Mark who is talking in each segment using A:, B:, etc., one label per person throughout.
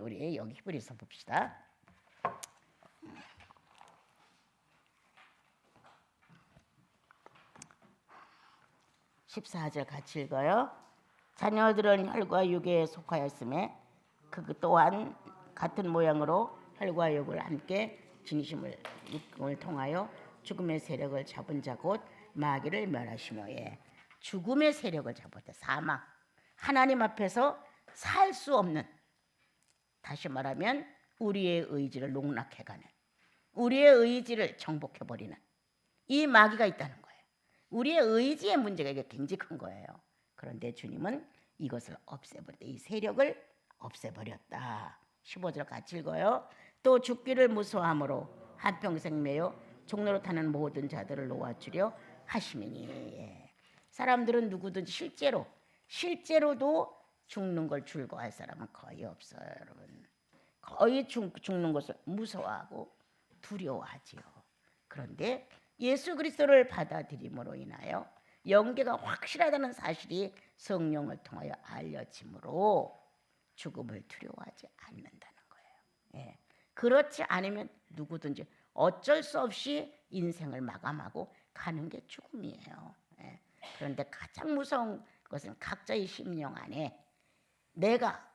A: 우리 여기 히브리서 봅시다. 14절 같이 읽어요. 자녀들은 혈과 육에 속하였음에 그 또한 같은 모양으로 혈과 육을 함께 지니심을 통하여 죽음의 세력을 잡은 자 곧 마귀를 멸하시며, 죽음의 세력을 잡았다. 사망, 하나님 앞에서 살 수 없는, 다시 말하면 우리의 의지를 농락해가는, 우리의 의지를 정복해버리는 이 마귀가 있다는 거예요. 우리의 의지의 문제가 이게 굉장히 큰 거예요. 그런데 주님은 이것을 없애버렸다. 이 세력을 없애버렸다. 15절 같이 읽어요. 또 죽기를 무서워함으로 한평생 매여 종로로 타는 모든 자들을 놓아주려 하시미니. 사람들은 누구든지 실제로도 죽는 걸 즐거워할 사람은 거의 없어요, 여러분. 거의 죽는 것을 무서워하고 두려워하지요. 그런데 예수 그리스도를 받아들임으로 인하여 영계가 확실하다는 사실이 성령을 통하여 알려짐으로 죽음을 두려워하지 않는다는 거예요. 그렇지 않으면 누구든지 어쩔 수 없이 인생을 마감하고 가는 게 죽음이에요. 그런데 가장 무서운 것은 각자의 심령 안에 내가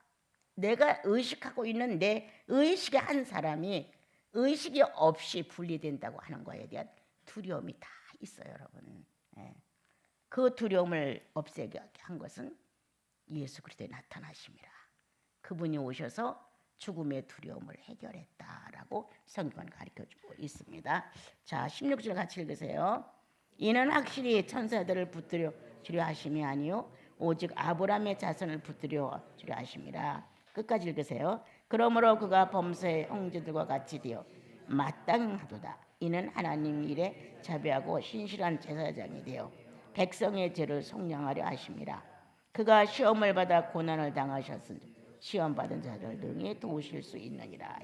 A: 의식하고 있는 내 의식의 한 사람이 의식이 없이 분리된다고 하는 거에 대한 두려움이 다 있어요, 여러분. 그 두려움을 없애게 한 것은 예수 그리스도의 나타나심이라. 그분이 오셔서 죽음의 두려움을 해결했다라고 성경은 가르쳐주고 있습니다. 자, 16절 같이 읽으세요. 이는 확실히 천사들을 붙들어 주려 하심이 아니요 오직 아브라함의 자손을 붙들어 주려 하심이라. 끝까지 읽으세요. 그러므로 그가 범사의 형제들과 같이 되어 마땅하도다. 이는 하나님 일에 자비하고 신실한 제사장이 되어 백성의 죄를 속량하려 하심이라. 그가 시험을 받아 고난을 당하셨으니 시험 받은 자를 능히 도우실 수 있느니라.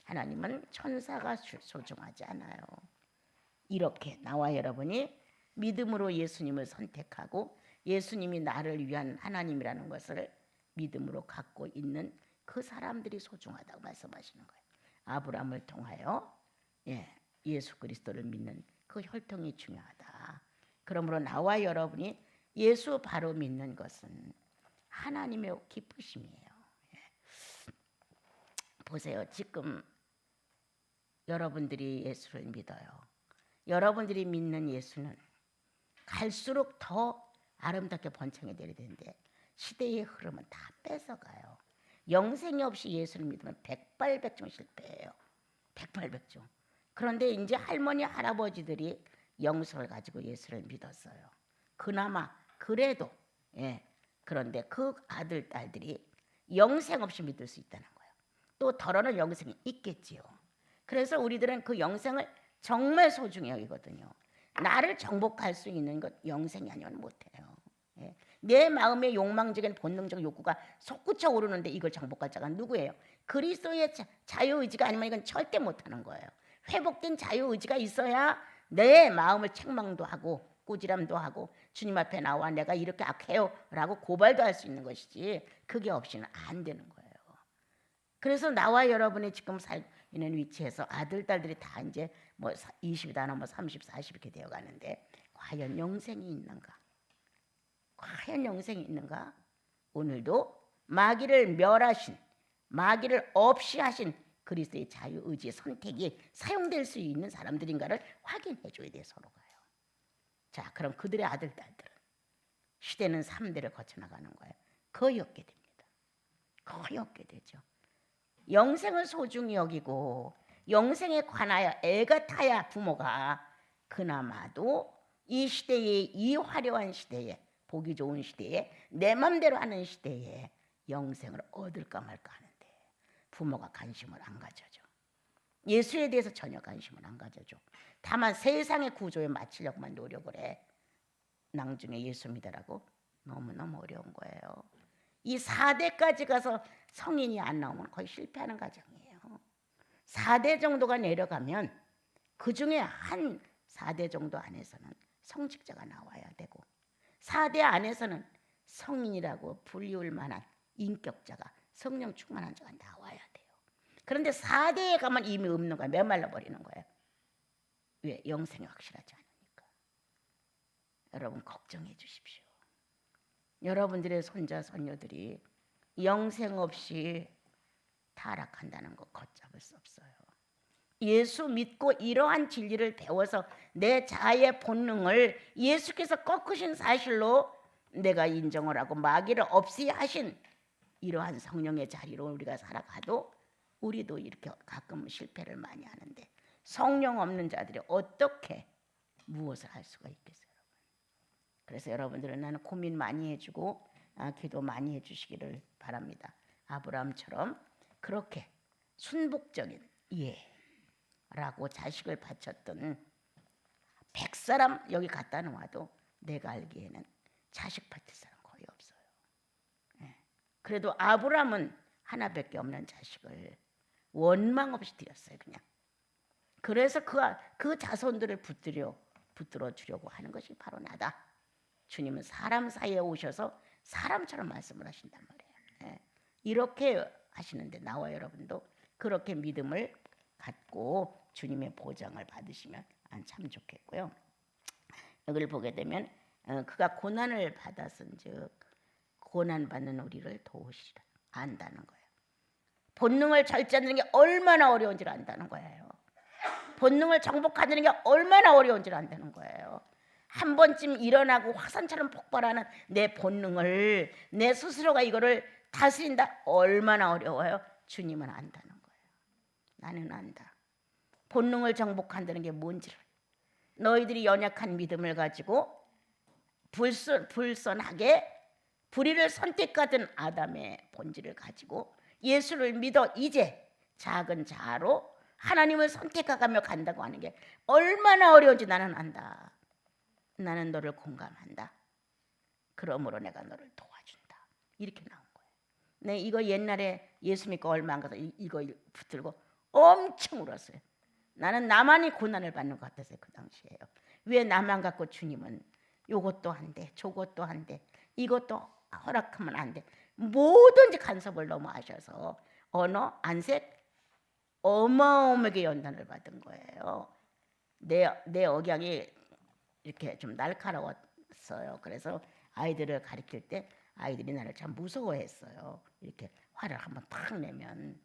A: 하나님은 천사가 소중하지 않아요. 이렇게 나와 여러분이 믿음으로 예수님을 선택하고 예수님이 나를 위한 하나님이라는 것을 믿음으로 갖고 있는 그 사람들이 소중하다고 말씀하시는 거예요. 아브라함을 통하여 예수 그리스도를 믿는 그 혈통이 중요하다. 그러므로 나와 여러분이 예수 바로 믿는 것은 하나님의 기쁘심이에요. 보세요. 지금 여러분들이 예수를 믿어요. 여러분들이 믿는 예수는 갈수록 더 아름답게 번창이 되야 되는데 시대의 흐름은 다 뺏어가요. 영생이 없이 예수를 믿으면 백발백중 실패해요. 백발백중. 그런데 이제 할머니 할아버지들이 영성을 가지고 예수를 믿었어요. 그나마 그래도 그런데 그 아들 딸들이 영생 없이 믿을 수 있다는 거예요. 또 더러는 영생이 있겠지요. 그래서 우리들은 그 영생을 정말 소중히 여기거든요. 나를 정복할 수 있는 것 영생이 아니면 못해요. 내 마음의 욕망적인 본능적 욕구가 솟구쳐 오르는데 이걸 정복할 자가 누구예요? 그리스도의 자유의지가 아니면 이건 절대 못하는 거예요. 회복된 자유의지가 있어야 내 마음을 책망도 하고 꾸지람도 하고 주님 앞에 나와 내가 이렇게 악해요 라고 고발도 할 수 있는 것이지 그게 없이는 안 되는 거예요. 그래서 나와 여러분이 지금 살고 있는 위치에서 아들 딸들이 다 이제 뭐 20이다 뭐 30, 40 이렇게 되어 가는데 과연 영생이 있는가? 과연 영생이 있는가? 오늘도 마귀를 멸하신, 마귀를 없이 하신 그리스도의 자유의지의 선택이 사용될 수 있는 사람들인가를 확인해 줘야 돼, 서로가요. 자, 그럼 그들의 아들 딸들은 시대는 3대를 거쳐나가는 거예요. 거의 없게 됩니다. 거의 없게 되죠. 영생을 소중히 여기고 영생에 관하여 애가 타야 부모가 그나마도 이 시대에, 이 화려한 시대에, 보기 좋은 시대에, 내 맘대로 하는 시대에 영생을 얻을까 말까 하는데 부모가 관심을 안 가져줘. 예수에 대해서 전혀 관심을 안 가져줘. 다만 세상의 구조에 맞추려고만 노력을 해. 낭중에 예수 믿으라고 너무너무 어려운 거예요. 이 4대까지 가서 성인이 안 나오면 거의 실패하는 과정이에요. 4대 정도가 내려가면 그 중에 한 4대 정도 안에서는 성직자가 나와야 되고 4대 안에서는 성인이라고 불리울 만한 인격자가 성령 충만한 자가 나와야 돼요. 그런데 4대에 가면 이미 없는 거야. 메말라 버리는 거예요. 왜? 영생이 확실하지 않으니까. 여러분 걱정해 주십시오. 여러분들의 손자 손녀들이 영생 없이 타락한다는 거 걷잡을 수 없어요. 예수 믿고 이러한 진리를 배워서 내 자아의 본능을 예수께서 꺾으신 사실로 내가 인정을 하고 마귀를 없이 하신 이러한 성령의 자리로 우리가 살아가도 우리도 이렇게 가끔 실패를 많이 하는데 성령 없는 자들이 어떻게 무엇을 할 수가 있겠어요? 그래서 여러분들은 나는 고민 많이 해주고 기도 많이 해주시기를 바랍니다. 아브라함처럼 그렇게 순복적인 라고 자식을 바쳤던 100사람 여기 갖다 놓아도 내가 알기에는 자식 바칠 사람 거의 없어요. 그래도 아브라함은 하나밖에 없는 자식을 원망 없이 드렸어요. 그냥. 그래서 그 자손들을 붙들어 주려고 하는 것이 바로 나다. 주님은 사람 사이에 오셔서 사람처럼 말씀을 하신단 말이에요. 이렇게 하시는데 나와 여러분도 그렇게 믿음을 갖고 주님의 보장을 받으시면 참 좋겠고요. 여기를 보게 되면 그가 고난을 받았은즉 고난받는 우리를 도우시리라 안다는 거예요. 본능을 절제하는 게 얼마나 어려운지를 안다는 거예요. 본능을 정복하는 게 얼마나 어려운지를 안다는 거예요. 한 번쯤 일어나고 화산처럼 폭발하는 내 본능을 내 스스로가 이거를 다스린다 얼마나 어려워요. 주님은 안다는 거예요. 나는 안다. 본능을 정복한다는 게 뭔지를 너희들이 연약한 믿음을 가지고 불선하게 불의를 선택하던 아담의 본질을 가지고 예수를 믿어 이제 작은 자아로 하나님을 선택하며 간다고 하는 게 얼마나 어려운지 나는 안다. 나는 너를 공감한다. 그러므로 내가 너를 도와준다. 이렇게 나온 거예요. 네, 이거 옛날에 예수 믿고 얼마 안 가서 이거 붙들고 엄청 울었어요. 나는 나만이 고난을 받는 것 같았어요. 그 당시에요. 왜 나만 갖고 주님은 요것도 한대 저것도 한대 이것도 허락하면 안 돼. 뭐든지 간섭을 너무 하셔서 언어 안색 어마어마하게 연단을 받은 거예요. 내 억양이 이렇게 좀 날카로웠어요. 그래서 아이들을 가르칠 때 아이들이 나를 참 무서워했어요. 이렇게 화를 한번 탁 내면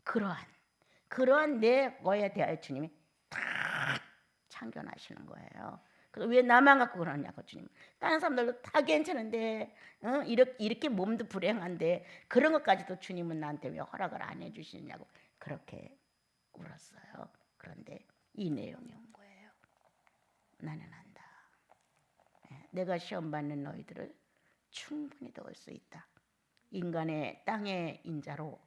A: 그러한 내 거에 대하여 주님이 탁 참견하시는 거예요. 그래서 왜 나만 갖고 그러냐고 주님. 다른 사람들도 다 괜찮은데 이렇게 몸도 불행한데 그런 것까지도 주님은 나한테 왜 허락을 안 해주시냐고 그렇게 울었어요. 그런데 이 내용이 온 거예요. 나는 안다. 내가 시험 받는 너희들을 충분히 도울 수 있다. 인간의 땅의 인자로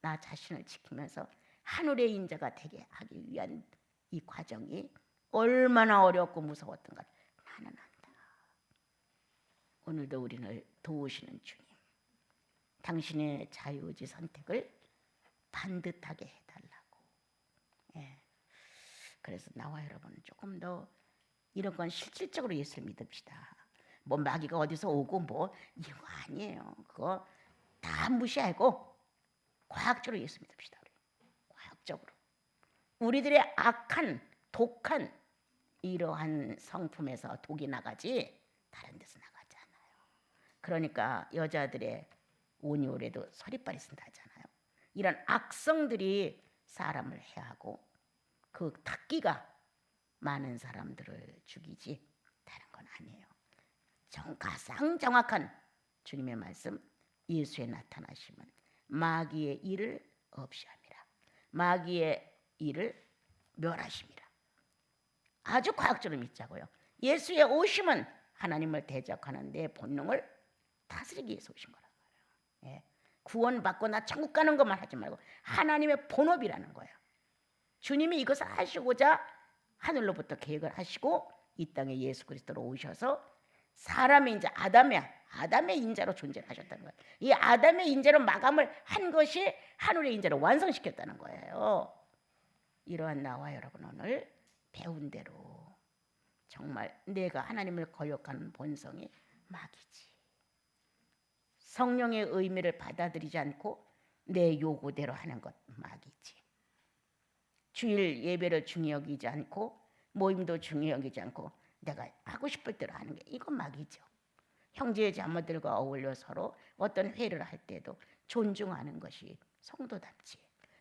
A: 나 자신을 지키면서 하늘의 인자가 되게 하기 위한 이 과정이 얼마나 어렵고 무서웠던가 나는 안다. 오늘도 우리를 도우시는 주님, 당신의 자유의지 선택을 반듯하게 해달라고. 그래서 나와 여러분 조금 더 이런 건 실질적으로 예수를 믿읍시다. 뭐 마귀가 어디서 오고 뭐 이거 아니에요. 그거 다 무시하고 과학적으로 예수 믿읍시다. 우리. 과학적으로 우리들의 악한 독한 이러한 성품에서 독이 나가지 다른 데서 나가지 않아요. 그러니까 여자들의 온유래도 서리빨이 쓴다 하잖아요. 이런 악성들이 사람을 해하고 그 탁기가 많은 사람들을 죽이지 다른 건 아니에요. 가장 정확한 주님의 말씀 예수의 나타나심은 마귀의 일을 없이 함이라. 마귀의 일을 멸하심이라. 아주 과학적으로 믿자고요. 예수의 오심은 하나님을 대적하는 내 본능을 다스리기 위해서 오신 거라고요. 구원받고 나 천국 가는 것만 하지 말고 하나님의 본업이라는 거예요. 주님이 이것을 하시고자 하늘로부터 계획을 하시고 이 땅에 예수 그리스도로 오셔서 사람의 인자 아담의 인자로 존재를 하셨다는 거예요. 이 아담의 인자로 마감을 한 것이 하늘의 인자로 완성시켰다는 거예요. 이러한 나와 여러분 오늘 배운 대로 정말 내가 하나님을 거역하는 본성이 마귀지. 성령의 의미를 받아들이지 않고 내 요구대로 하는 것 마귀지. 주일 예배를 중히 여기지 않고 모임도 중히 여기지 않고 내가 하고 싶을 대로 하는 게 이건 마귀죠. 형제 자매들과 어울려 서로 어떤 회의를 할 때도 존중하는 것이 성도답지.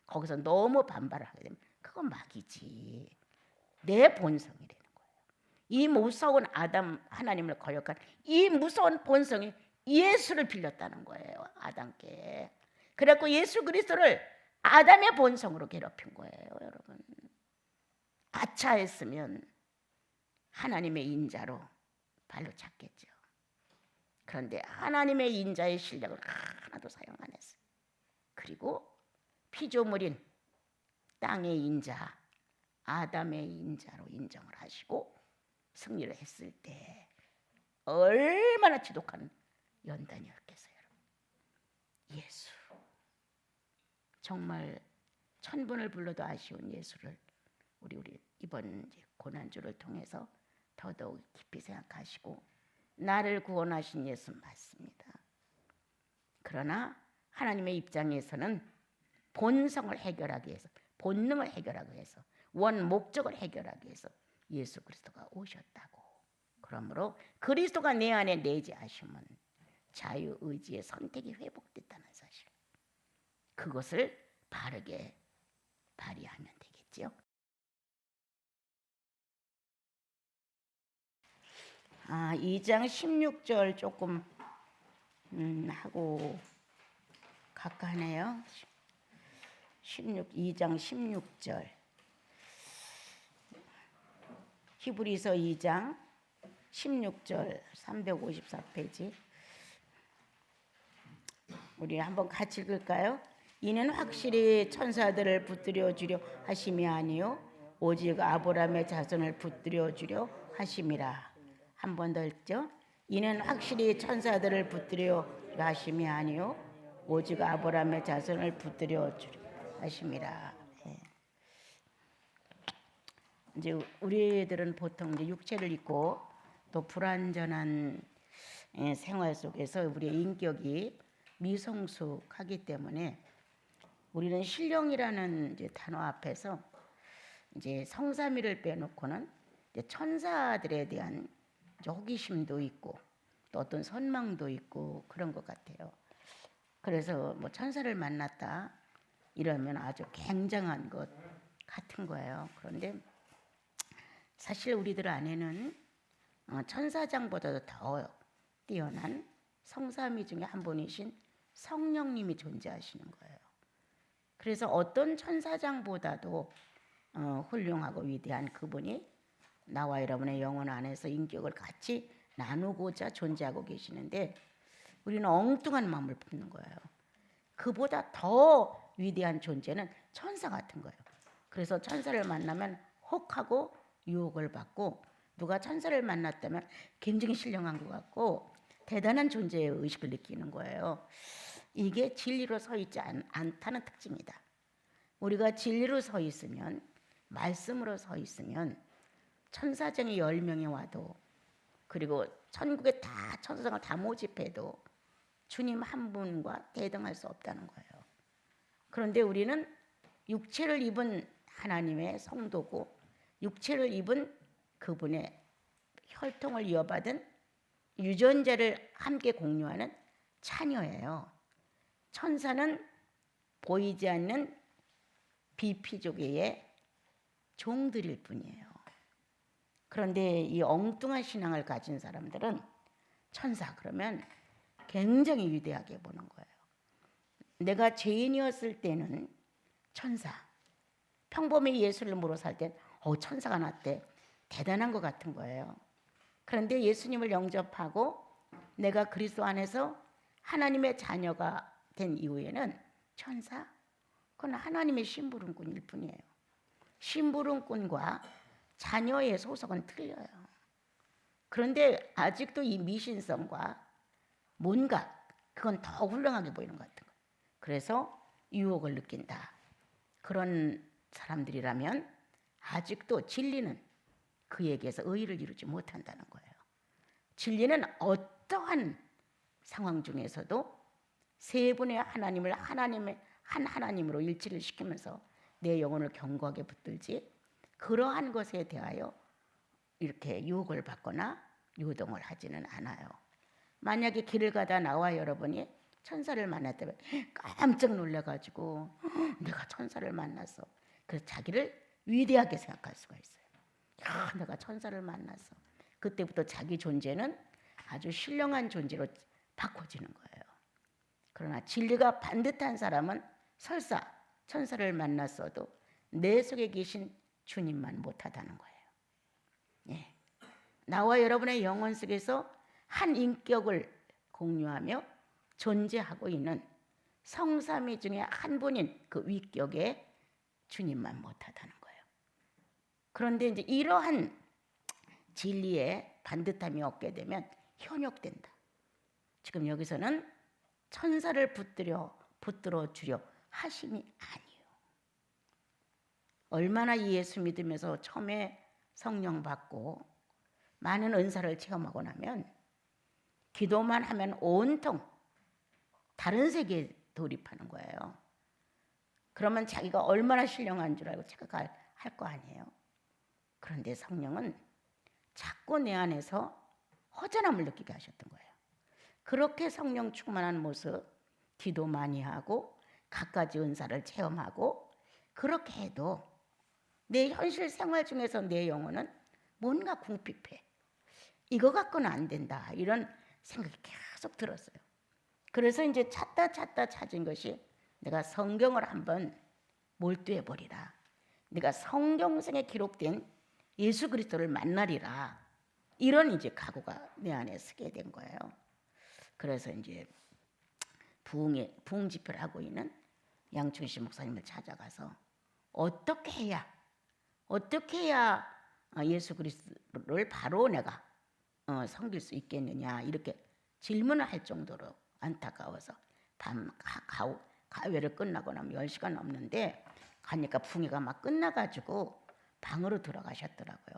A: 거기서 너무 반발을 하게 되면 그건 마귀지. 내 본성이라는 거예요. 이 무서운 아담 하나님을 거역한 이 무서운 본성이 예수를 빌렸다는 거예요. 아담께. 그래갖고 예수 그리스도를 아담의 본성으로 괴롭힌 거예요. 여러분. 아차했으면 하나님의 인자로 발로 찼겠죠. 그런데 하나님의 인자의 실력을 하나도 사용 안 했어요. 그리고 피조물인 땅의 인자, 아담의 인자로 인정을 하시고 승리를 했을 때 얼마나 지독한 연단이었겠어요. 예수, 정말 천번을 불러도 아쉬운 예수를 우리 이번 고난주를 통해서 더더욱 깊이 생각하시고 나를 구원하신 예수 맞습니다. 그러나 하나님의 입장에서는 본성을 해결하기 위해서, 본능을 해결하기 위해서, 원 목적을 해결하기 위해서 예수 그리스도가 오셨다고. 그러므로 그리스도가 내 안에 내재하시면 자유의지의 선택이 회복됐다는 사실, 그것을 바르게 발휘하면 되겠죠. 2장 16절 조금 하고 가까하네요. 2장 16절 히브리서 2장 16절 354페이지 우리 한번 같이 읽을까요? 이는 확실히 천사들을 붙들어 주려 하심이 아니요 오직 아브라함의 자손을 붙들어 주려 하심이라. 한 번 더 읽죠. 이는 확실히 천사들을 붙들어 하심이 아니요 오직 아브라함의 자손을 붙들어 주려 하심이라. 이제 우리들은 보통 이제 육체를 입고 또 불완전한 생활 속에서 우리의 인격이 미성숙하기 때문에 우리는 신령이라는 이제 단어 앞에서 이제 성삼위를 빼놓고는 이제 천사들에 대한 호기심도 있고 또 어떤 선망도 있고 그런 것 같아요. 그래서 뭐 천사를 만났다 이러면 아주 굉장한 것 같은 거예요. 그런데 사실 우리들 안에는 천사장보다도 더 뛰어난 성삼위 중에 한 분이신 성령님이 존재하시는 거예요. 그래서 어떤 천사장보다도 훌륭하고 위대한 그분이 나와 여러분의 영혼 안에서 인격을 같이 나누고자 존재하고 계시는데 우리는 엉뚱한 마음을 품는 거예요. 그보다 더 위대한 존재는 천사 같은 거예요. 그래서 천사를 만나면 혹하고 유혹을 받고 누가 천사를 만났다면 굉장히 신령한 것 같고 대단한 존재의 의식을 느끼는 거예요. 이게 진리로 서 있지 않다는 특징이다. 우리가 진리로 서 있으면 말씀으로 서 있으면 천사장이 10명이 와도 그리고 천국에 다 천사장을 다 모집해도 주님 한 분과 대등할 수 없다는 거예요. 그런데 우리는 육체를 입은 하나님의 성도고 육체를 입은 그분의 혈통을 이어받은 유전자를 함께 공유하는 자녀예요. 천사는 보이지 않는 비피조개의 종들일 뿐이에요. 그런데 이 엉뚱한 신앙을 가진 사람들은 천사 그러면 굉장히 위대하게 보는 거예요. 내가 죄인이었을 때는 천사, 평범히 예수를 모르고 살 땐 천사가 났대. 대단한 것 같은 거예요. 그런데 예수님을 영접하고 내가 그리스도 안에서 하나님의 자녀가 된 이후에는 천사? 그건 하나님의 심부름꾼일 뿐이에요. 심부름꾼과 자녀의 소속은 틀려요. 그런데 아직도 이 미신성과 뭔가 그건 더 훌륭하게 보이는 것 같은 거예요. 그래서 유혹을 느낀다. 그런 사람들이라면 아직도 진리는 그에게서 의의를 이루지 못한다는 거예요. 진리는 어떠한 상황 중에서도 세 분의 하나님을 하나님의 한 하나님으로 일치를 시키면서 내 영혼을 견고하게 붙들지, 그러한 것에 대하여 이렇게 유혹을 받거나 유동을 하지는 않아요. 만약에 길을 가다 나와 여러분이 천사를 만났다면 깜짝 놀라가지고 내가 천사를 만났어. 그래서 자기를 위대하게 생각할 수가 있어요. 야, 내가 천사를 만났어. 그때부터 자기 존재는 아주 신령한 존재로 바꿔지는 거예요. 그러나 진리가 반듯한 사람은 설사 천사를 만났어도 내 속에 계신 주님만 못하다는 거예요. 예. 나와 여러분의 영혼 속에서 한 인격을 공유하며 존재하고 있는 성삼위 중에 한 분인 그 위격에 주님만 못하다는 거예요. 그런데 이제 이러한 진리에 반듯함이 없게 되면 현혹된다. 지금 여기서는 천사를 붙들어 주려 하심이 아니에요. 얼마나 예수 믿으면서 처음에 성령 받고 많은 은사를 체험하고 나면 기도만 하면 온통 다른 세계에 돌입하는 거예요. 그러면 자기가 얼마나 신령한 줄 알고 착각할 거 아니에요. 그런데 성령은 자꾸 내 안에서 허전함을 느끼게 하셨던 거예요. 그렇게 성령 충만한 모습, 기도 많이 하고 갖가지 은사를 체험하고 그렇게 해도 내 현실 생활 중에서 내 영혼은 뭔가 궁핍해. 이거 갖고는 안 된다. 이런 생각이 계속 들었어요. 그래서 이제 찾다 찾은 것이 내가 성경을 한번 몰두해 버리라. 내가 성경성에 기록된 예수 그리스도를 만나리라. 이런 이제 각오가 내 안에 서게 된 거예요. 그래서 이제 부흥 집회를 하고 있는 양춘식 목사님을 찾아가서 어떻게 해야 예수 그리스도를 바로 내가 섬길 수 있겠느냐 이렇게 질문을 할 정도로 안타까워서 밤 가회를 끝나고 나면 10시간 넘는데 가니까 부흥회가 막 끝나가지고 방으로 들어가셨더라고요.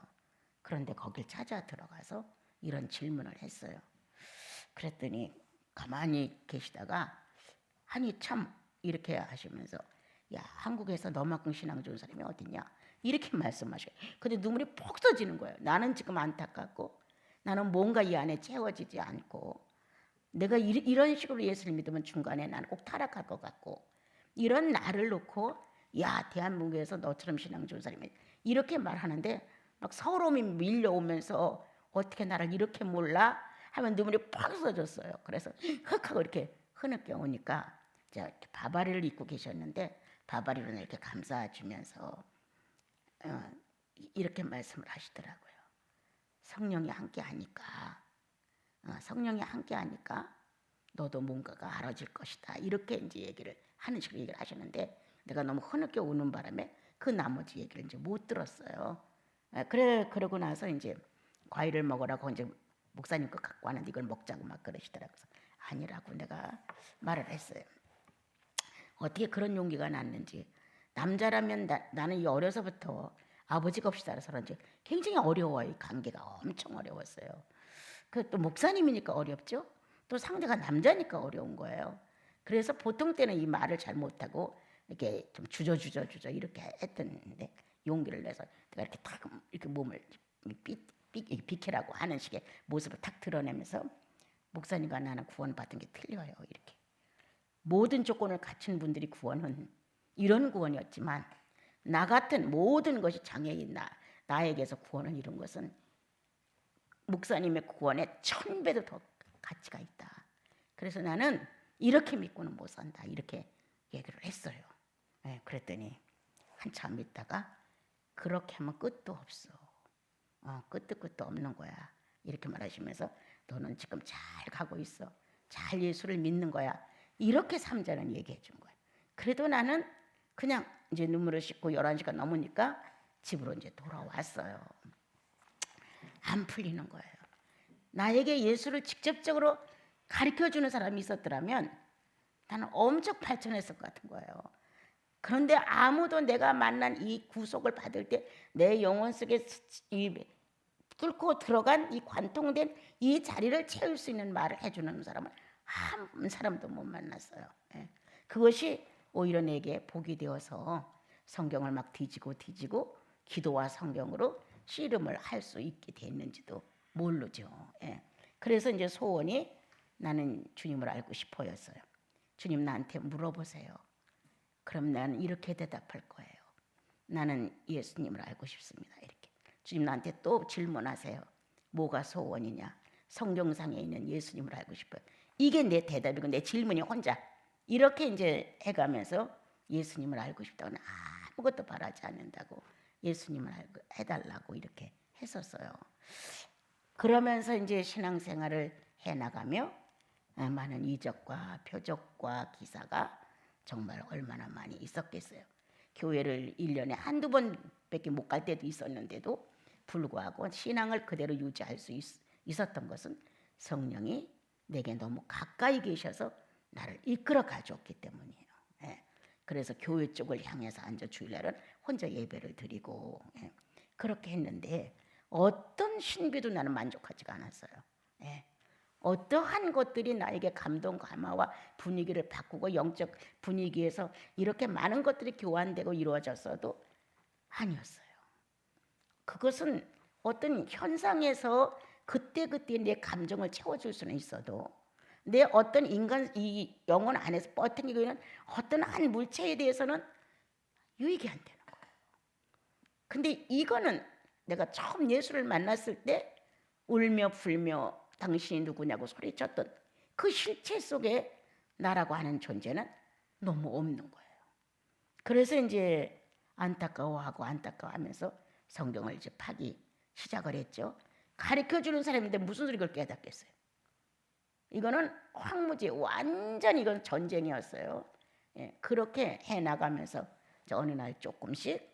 A: 그런데 거길 찾아 들어가서 이런 질문을 했어요. 그랬더니 가만히 계시다가 아니 참 이렇게 하시면서 야 한국에서 너만큼 신앙 좋은 사람이 어딨냐 이렇게 말씀하셔요. 근데 눈물이 폭 쏟아지는 거예요. 나는 지금 안타깝고 나는 뭔가 이 안에 채워지지 않고 내가 이런 식으로 예수를 믿으면 중간에 나는 꼭 타락할 것 같고 이런 나를 놓고 야 대한민국에서 너처럼 신앙 좋은 사람이 이렇게 말하는데 막 서러움이 밀려오면서 어떻게 나를 이렇게 몰라 하면 눈물이 팍 쏟아졌어요. 그래서 흑하고 이렇게 흐느껴 오니까 이렇게 바바리를 입고 계셨는데 바바리로 이렇게 감싸주면서 이렇게 말씀을 하시더라고요. 성령이 함께하니까 너도 뭔가가 알아질 것이다. 이렇게 이제 얘기를 하시는데 내가 너무 흐느껴 우는 바람에 그 나머지 얘기를 이제 못 들었어요. 그러고 나서 이제 과일을 먹으라고 이제 목사님 거 갖고 왔는데 이걸 먹자고 막 그러시더라고요. 아니라고 내가 말을 했어요. 어떻게 그런 용기가 났는지. 남자라면 나는 어려서부터 아버지가 없이 살아서 그런지 굉장히 어려워요. 이 관계가 엄청 어려웠어요. 그 또 목사님이니까 어렵죠. 또 상대가 남자니까 어려운 거예요. 그래서 보통 때는 이 말을 잘 못하고 이렇게 좀 주저 이렇게 했던데 용기를 내서 내가 이렇게 탁 이렇게 몸을 비키라고 하는 식의 모습을 탁 드러내면서 목사님과 나는 구원받은 게 틀려요. 이렇게 모든 조건을 갖춘 분들이 구원은 이런 구원이었지만 나 같은 모든 것이 장애인 나에게서 구원을 이룬 것은 목사님의 구원에 1000배도 더 가치가 있다. 그래서 나는 이렇게 믿고는 못 산다. 이렇게 얘기를 했어요. 그랬더니 한참 있다가 그렇게 하면 끝도 없어. 끝도 없는 거야. 이렇게 말하시면서 너는 지금 잘 가고 있어. 잘 예수를 믿는 거야. 이렇게 3절은 얘기해 준 거예요. 그래도 나는 그냥 이제 눈물을 씻고 11시가 넘으니까 집으로 이제 돌아왔어요. 안 풀리는 거예요. 나에게 예수를 직접적으로 가르쳐주는 사람이 있었더라면 나는 엄청 발전했을 것 같은 거예요. 그런데 아무도 내가 만난 이 구속을 받을 때 내 영혼 속에 뚫고 들어간 이 관통된 이 자리를 채울 수 있는 말을 해주는 사람은 한 사람도 못 만났어요. 예. 그것이 오히려 내게 복이 되어서 성경을 막 뒤지고 기도와 성경으로 씨름을 할 수 있게 됐는지도 모르죠. 예. 그래서 이제 소원이 나는 주님을 알고 싶어였어요. 주님 나한테 물어보세요. 그럼 나는 이렇게 대답할 거예요. 나는 예수님을 알고 싶습니다. 이렇게. 주님 나한테 또 질문하세요. 뭐가 소원이냐? 성경상에 있는 예수님을 알고 싶어요. 이게 내 대답이고 내 질문이 혼자 이렇게 이제 해가면서 예수님을 알고 싶다고는 아무것도 바라지 않는다고 예수님을 알고 해달라고 이렇게 했었어요. 그러면서 이제 신앙생활을 해나가며 많은 이적과 표적과 기사가 정말 얼마나 많이 있었겠어요. 교회를 1년에 한두 번밖에 못 갈 때도 있었는데도 불구하고 신앙을 그대로 유지할 수 있었던 것은 성령이 내게 너무 가까이 계셔서 나를 이끌어 가줬기 때문이에요. 예. 그래서 교회 쪽을 향해서 앉아 주일날은 혼자 예배를 드리고 그렇게 했는데 어떤 신비도 나는 만족하지가 않았어요. 예. 어떠한 것들이 나에게 감동, 감화와 분위기를 바꾸고 영적 분위기에서 이렇게 많은 것들이 교환되고 이루어졌어도 아니었어요. 그것은 어떤 현상에서 그때그때 내 감정을 채워줄 수는 있어도 내 어떤 인간 이 영혼 안에서 뻗어지고 있는 어떤 한 물체에 대해서는 유익이 안 되는 거예요. 근데 이거는 내가 처음 예수를 만났을 때 울며 불며 당신이 누구냐고 소리쳤던 그 실체 속에 나라고 하는 존재는 너무 없는 거예요. 그래서 이제 안타까워하면서 성경을 이제 파기 시작을 했죠. 가르쳐주는 사람인데 무슨 소리 그걸 깨닫겠어요. 이거는 황무지 완전 이건 전쟁이었어요. 예, 그렇게 해나가면서 어느 날 조금씩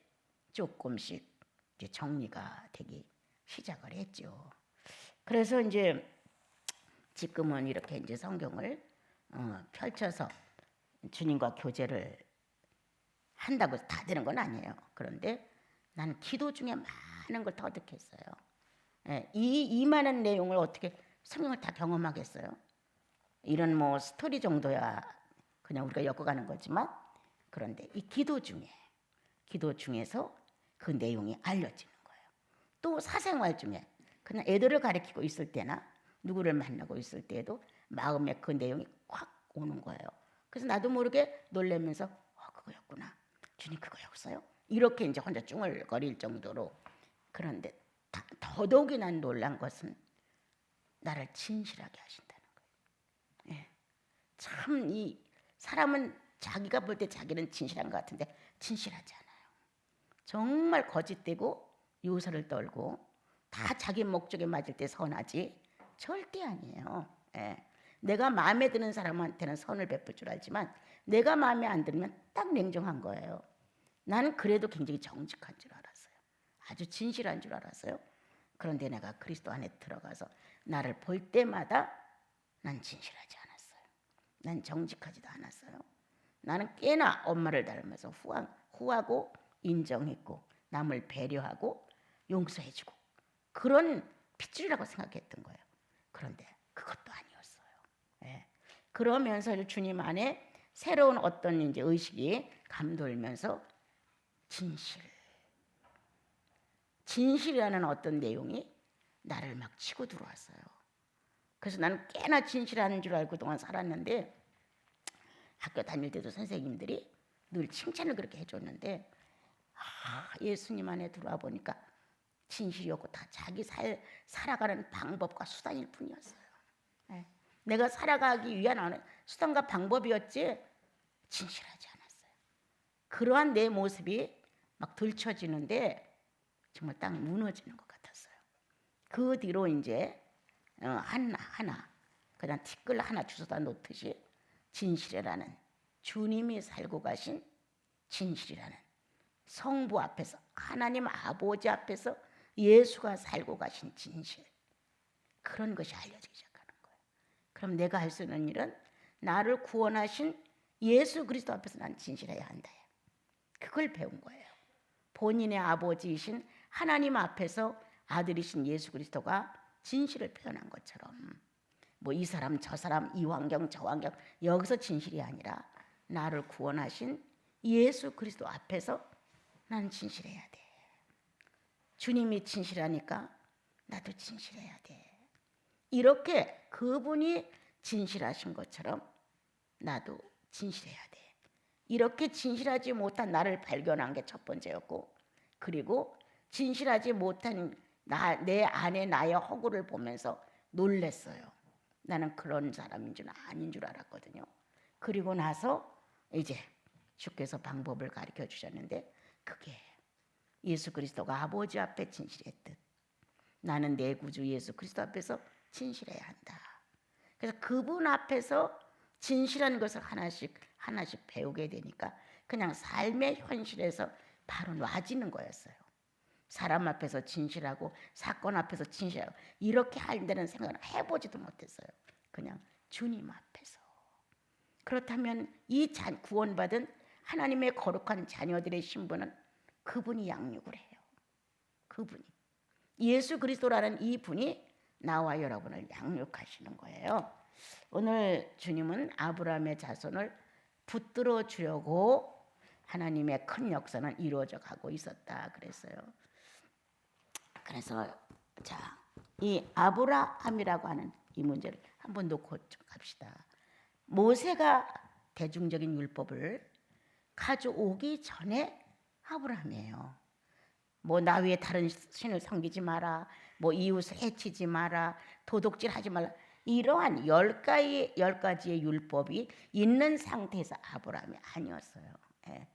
A: 이제 정리가 되기 시작을 했죠. 그래서 이제 지금은 이렇게 이제 성경을 펼쳐서 주님과 교제를 한다고 다 되는 건 아니에요. 그런데 나는 기도 중에 많은 걸 터득했어요. 예, 이 많은 내용을 어떻게 성경을 다 경험하겠어요? 이런 뭐 스토리 정도야 그냥 우리가 엮어가는 거지만 그런데 이 기도 중에서 그 내용이 알려지는 거예요. 또 사생활 중에 그냥 애들을 가르치고 있을 때나 누구를 만나고 있을 때에도 마음에 그 내용이 확 오는 거예요. 그래서 나도 모르게 놀라면서 그거였구나. 주님 그거였어요? 이렇게 이제 혼자 쭝얼거릴 정도로. 그런데 더더욱이 난 놀란 것은 나를 진실하게 하신다는 거예요. 예. 참 이 사람은 자기가 볼 때 자기는 진실한 것 같은데 진실하지 않아요. 정말 거짓되고 요사를 떨고 다 자기 목적에 맞을 때 선하지 절대 아니에요. 예. 내가 마음에 드는 사람한테는 선을 베풀 줄 알지만 내가 마음에 안 들면 딱 냉정한 거예요. 나는 그래도 굉장히 정직한 줄 알았어요. 아주 진실한 줄 알았어요. 그런데 내가 그리스도 안에 들어가서 나를 볼 때마다 난 진실하지 않았어요. 난 정직하지도 않았어요. 나는 꽤나 엄마를 닮아서 후하고 인정했고 남을 배려하고 용서해주고 그런 핏줄이라고 생각했던 거예요. 그런데 그것도 아니었어요. 예. 그러면서 주님 안에 새로운 어떤 이제 의식이 감돌면서 진실이라는 어떤 내용이 나를 막 치고 들어왔어요. 그래서 나는 꽤나 진실한 줄 알고 그동안 살았는데 학교 다닐 때도 선생님들이 늘 칭찬을 그렇게 해줬는데 예수님 안에 들어와 보니까 진실이었고 다 자기 살아가는 방법과 수단일 뿐이었어요. 네. 내가 살아가기 위한 수단과 방법이었지 진실하지 않았어요. 그러한 내 모습이 막 들춰지는데 정말 딱 무너지는 것 같았어요. 그 뒤로 이제 하나 그냥 티끌 하나 주워다 놓듯이 진실이라는 주님이 살고 가신 진실이라는 성부 앞에서 하나님 아버지 앞에서 예수가 살고 가신 진실 그런 것이 알려지기 시작하는 거예요. 그럼 내가 할 수 있는 일은 나를 구원하신 예수 그리스도 앞에서 난 진실해야 한다. 그걸 배운 거예요. 본인의 아버지이신 하나님 앞에서 아들이신 예수 그리스도가 진실을 표현한 것처럼 뭐 이 사람 저 사람 이 환경 저 환경 여기서 진실이 아니라 나를 구원하신 예수 그리스도 앞에서 난 진실해야 돼. 주님이 진실하니까 나도 진실해야 돼. 이렇게 그분이 진실하신 것처럼 나도 진실해야 돼. 이렇게 진실하지 못한 나를 발견한 게 첫 번째였고, 그리고 진실하지 못한 내 안에 나의 허구를 보면서 놀랬어요. 나는 그런 사람인 줄 아닌 줄 알았거든요. 그리고 나서 이제 주께서 방법을 가르쳐 주셨는데, 그게 예수 그리스도가 아버지 앞에 진실했듯 나는 내 구주 예수 그리스도 앞에서 진실해야 한다. 그래서 그분 앞에서 진실한 것을 하나씩 배우게 되니까 그냥 삶의 현실에서 바로 놔지는 거였어요. 사람 앞에서 진실하고 사건 앞에서 진실하고 이렇게 한다는 생각을 해보지도 못했어요. 그냥 주님 앞에서. 그렇다면 이 구원받은 하나님의 거룩한 자녀들의 신분은 그분이 양육을 해요. 그분이 예수 그리스도라는 이 분이 나와 여러분을 양육하시는 거예요. 오늘 주님은 아브라함의 자손을 붙들어 주려고 하나님의 큰 역사는 이루어져 가고 있었다 그랬어요. 그래서 자, 이 아브라함이라고 하는 이 문제를 한번 놓고 갑시다. 모세가 대중적인 율법을 가져오기 전에 아브라함이에요. 뭐 나 외에 다른 신을 섬기지 마라, 뭐 이웃을 해치지 마라, 도둑질하지 말라, 이러한 10가지의 율법이 있는 상태에서 아브라함이 아니었어요. 예.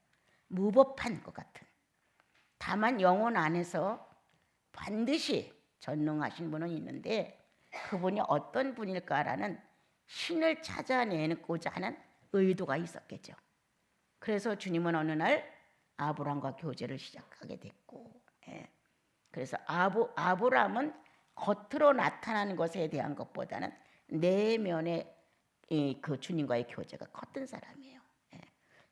A: 무법한 것 같은. 다만 영혼 안에서 반드시 전능하신 분은 있는데 그분이 어떤 분일까라는 신을 찾아내고자 하는 의도가 있었겠죠. 그래서 주님은 어느 날 아브라함과 교제를 시작하게 됐고, 예. 그래서 아브라함은 겉으로 나타나는 것에 대한 것보다는 내면의 그 주님과의 교제가 컸던 사람이에요. 예.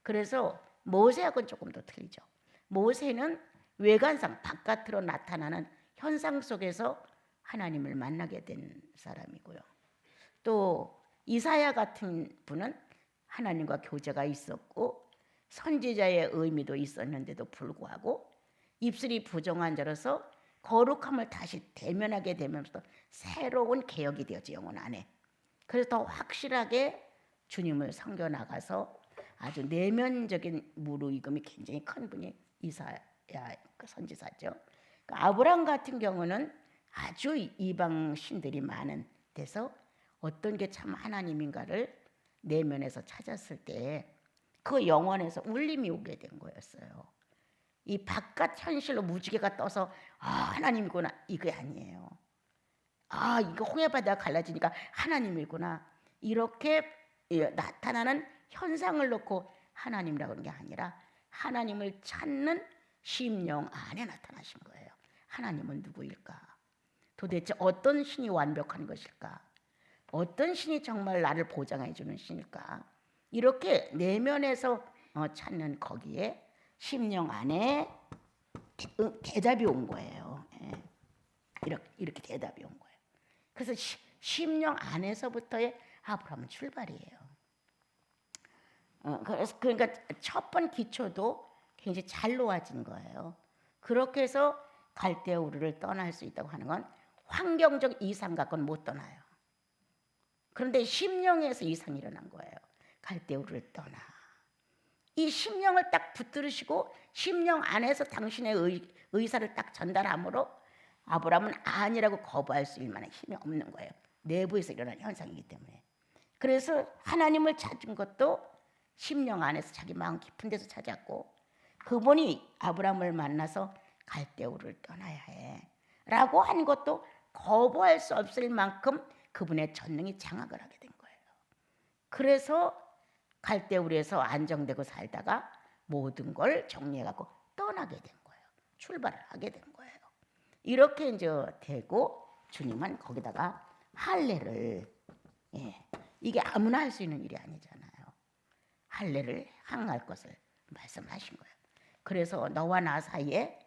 A: 그래서 모세하고는 조금 더 틀리죠. 모세는 외관상 바깥으로 나타나는 현상 속에서 하나님을 만나게 된 사람이고요. 또 이사야 같은 분은 하나님과 교제가 있었고 선지자의 의미도 있었는데도 불구하고 입술이 부정한 자로서 거룩함을 다시 대면하게 되면서 새로운 개혁이 되었지, 영혼 안에. 그래서 더 확실하게 주님을 섬겨나가서 아주 내면적인 무르익음이 굉장히 큰 분이 이사야 선지자죠. 아브라함 같은 경우는 아주 이방 신들이 많은 데서 어떤 게 참 하나님인가를 내면에서 찾았을 때 그 영혼에서 울림이 오게 된 거였어요. 이 바깥 현실로 무지개가 떠서 하나님이구나, 이게 아니에요. 이거 홍해바다가 갈라지니까 하나님이구나, 이렇게 나타나는 현상을 놓고 하나님이라고 하는 게 아니라 하나님을 찾는 심령 안에 나타나신 거예요. 하나님은 누구일까? 도대체 어떤 신이 완벽한 것일까? 어떤 신이 정말 나를 보장해 주는 신일까? 이렇게 내면에서 찾는 거기에 심령 안에 대답이 온 거예요. 예. 이렇게 대답이 온 거예요. 그래서 심령 안에서부터의 아브라함은 출발이에요. 그러니까 첫 번 기초도 굉장히 잘 놓아진 거예요. 그렇게 해서 갈대아 우르를 떠날 수 있다고 하는 건 환경적 이상 갖고는 못 떠나요. 그런데 심령에서 이상이 일어난 거예요. 갈대아 우르를 떠나. 이 심령을 딱 붙들으시고 심령 안에서 당신의 의사를 딱 전달함으로 아브라함은 아니라고 거부할 수 있을 만한 힘이 없는 거예요. 내부에서 일어난 현상이기 때문에. 그래서 하나님을 찾은 것도 심령 안에서 자기 마음 깊은 데서 찾았고, 그분이 아브라함을 만나서 갈대아 우르를 떠나야 해 라고 한 것도 거부할 수 없을 만큼 그분의 전능이 장악을 하게 된 거예요. 그래서 갈대아 우르에서 안정되고 살다가 모든 걸 정리해갖고 떠나게 된 거예요. 출발을 하게 된 거예요. 이렇게 이제 되고 주님은 거기다가 할례를, 이게 아무나 할 수 있는 일이 아니잖아요. 할례를 항할 것을 말씀하신 거예요. 그래서 너와 나 사이에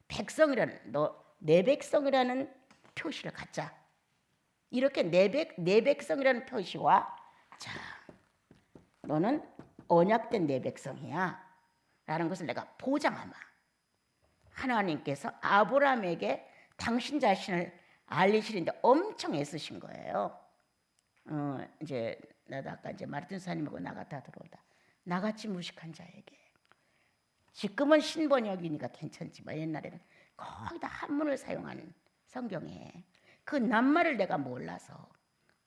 A: 백성이라는 내 백성이라는 표시를 갖자. 이렇게 내 백성이라는 표시와 자, 너는 언약된 내 백성이야 라는 것을 내가 보장하마. 하나님께서 아브라함에게 당신 자신을 알리시는데 엄청 애쓰신 거예요. 이제 나도 아까 이제 마르틴 사님하고 나갔다 들어오다 나같이 무식한 자에게 지금은 신번역이니까 괜찮지만 옛날에는 거의 다 한문을 사용하는 성경에 그 낱말을 내가 몰라서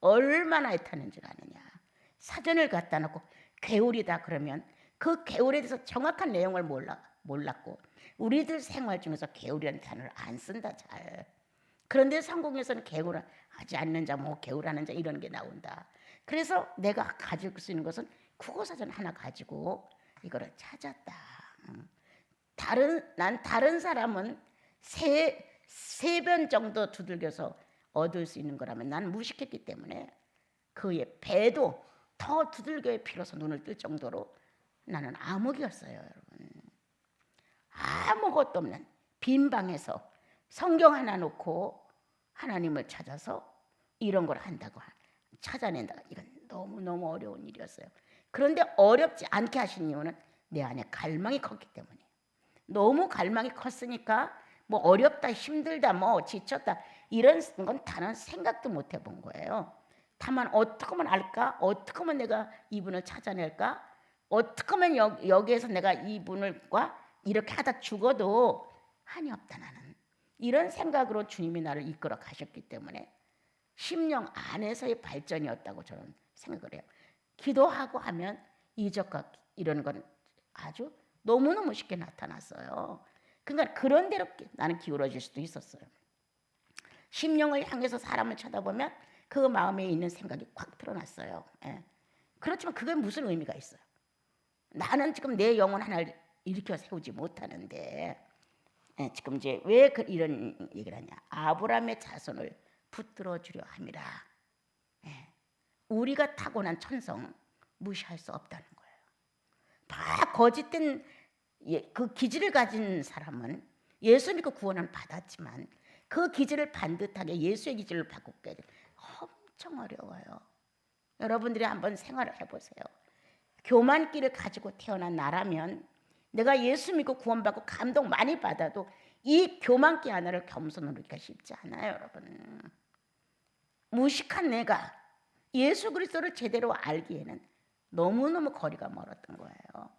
A: 얼마나 애타는 줄 아느냐. 사전을 갖다 놓고 개울이다 그러면 그 개울에 대해서 정확한 내용을 몰랐고 우리들 생활 중에서 개울이라는 단어를 안 쓴다 잘. 그런데 성경에서는 개울을 하지 않는 자, 뭐 개울하는 자 이런 게 나온다. 그래서 내가 가질 수 있는 것은 국어사전 하나 가지고 이거를 찾았다. 다른 사람은 세 번 정도 두들겨서 얻을 수 있는 거라면 나는 무식했기 때문에 그의 배도 더 두들겨에 필어서 눈을 뜰 정도로 나는 암흑이었어요, 여러분. 아무것도 없는 빈 방에서 성경 하나 놓고 하나님을 찾아서 이런 걸 한다고 찾아낸다. 이건 너무너무 어려운 일이었어요. 그런데 어렵지 않게 하신 이유는 내 안에 갈망이 컸기 때문이에요. 너무 갈망이 컸으니까 뭐 어렵다, 힘들다, 뭐 지쳤다 이런 건 단한 생각도 못 해본 거예요. 다만 어떻게 하면 알까? 어떻게 하면 내가 이분을 찾아낼까? 어떻게 하면 여기에서 내가 이분과 이렇게 하다 죽어도 한이 없다 나는. 이런 생각으로 주님이 나를 이끌어 가셨기 때문에 심령 안에서의 발전이었다고 저는 생각을 해요. 기도하고 하면 이적과 이런 건 아주 너무너무 쉽게 나타났어요. 그러니까 그런 대로 나는 기울어질 수도 있었어요. 심령을 향해서 사람을 쳐다보면 그 마음에 있는 생각이 확 드러났어요. 예. 그렇지만 그게 무슨 의미가 있어요? 나는 지금 내 영혼 하나를 일으켜 세우지 못하는데 지금 이제 왜 이런 얘기를 하냐? 아브라함의 자손을 붙들어 주려 함이라. 우리가 타고난 천성 무시할 수 없다는 거예요. 다 거짓된 그 기질을 가진 사람은 예수 믿고 구원을 받았지만 그 기질을 반듯하게 예수의 기질을 바꾸게 엄청 어려워요. 여러분들이 한번 생활을 해보세요. 교만기를 가지고 태어난 나라면 내가 예수 믿고 구원받고 감동 많이 받아도 이 교만기 하나를 겸손으로 하기가 쉽지 않아요, 여러분. 무식한 내가 예수 그리스도를 제대로 알기에는 너무너무 거리가 멀었던 거예요.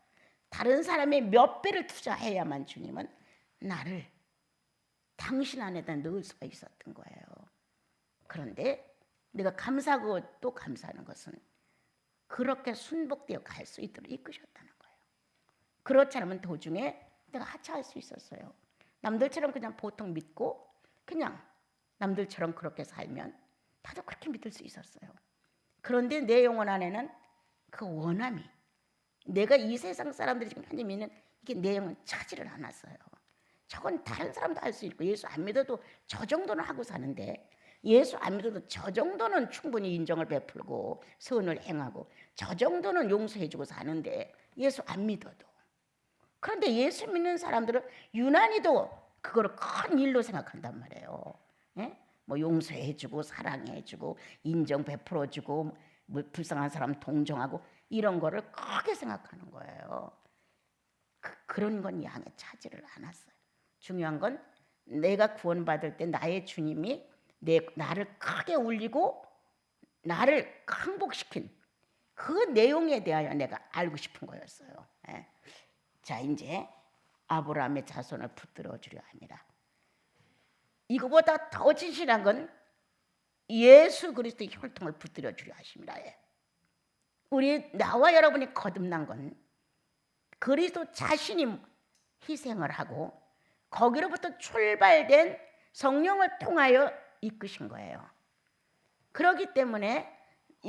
A: 다른 사람의 몇 배를 투자해야만 주님은 나를 당신 안에다 넣을 수가 있었던 거예요. 그런데 내가 감사하고 또 감사하는 것은 그렇게 순복되어 갈 수 있도록 이끄셨다는 거예요. 그렇지 않으면 도중에 내가 하차할 수 있었어요. 남들처럼 그냥 보통 믿고 그냥 남들처럼 그렇게 살면 나도 그렇게 믿을 수 있었어요. 그런데 내 영혼 안에는 그 원함이 내가 이 세상 사람들이 지금 현재 믿는 이게 내 영혼 차지를 않았어요. 저건 다른 사람도 할 수 있고 예수 안 믿어도 저 정도는 하고 사는데 예수 안 믿어도 저 정도는 충분히 인정을 베풀고 선을 행하고 저 정도는 용서해주고 사는데 예수 안 믿어도 그런데 예수 믿는 사람들은 유난히도 그거를 큰 일로 생각한단 말이에요. 예? 뭐 용서해주고 사랑해주고 인정 베풀어주고 뭐 불쌍한 사람 동정하고 이런 거를 크게 생각하는 거예요. 그런 건 양에 차지를 않았어요. 중요한 건 내가 구원받을 때 나의 주님이 나를 크게 울리고 나를 항복시킨 그 내용에 대하여 내가 알고 싶은 거였어요. 예. 자, 이제 아브라함의 자손을 붙들어 주려 합니다. 이거보다 더 진실한 건 예수 그리스도의 혈통을 붙들어 주려 하십니다. 예. 나와 여러분이 거듭난 건 그리스도 자신이 희생을 하고 거기로부터 출발된 성령을 통하여 이끄신 거예요. 그렇기 때문에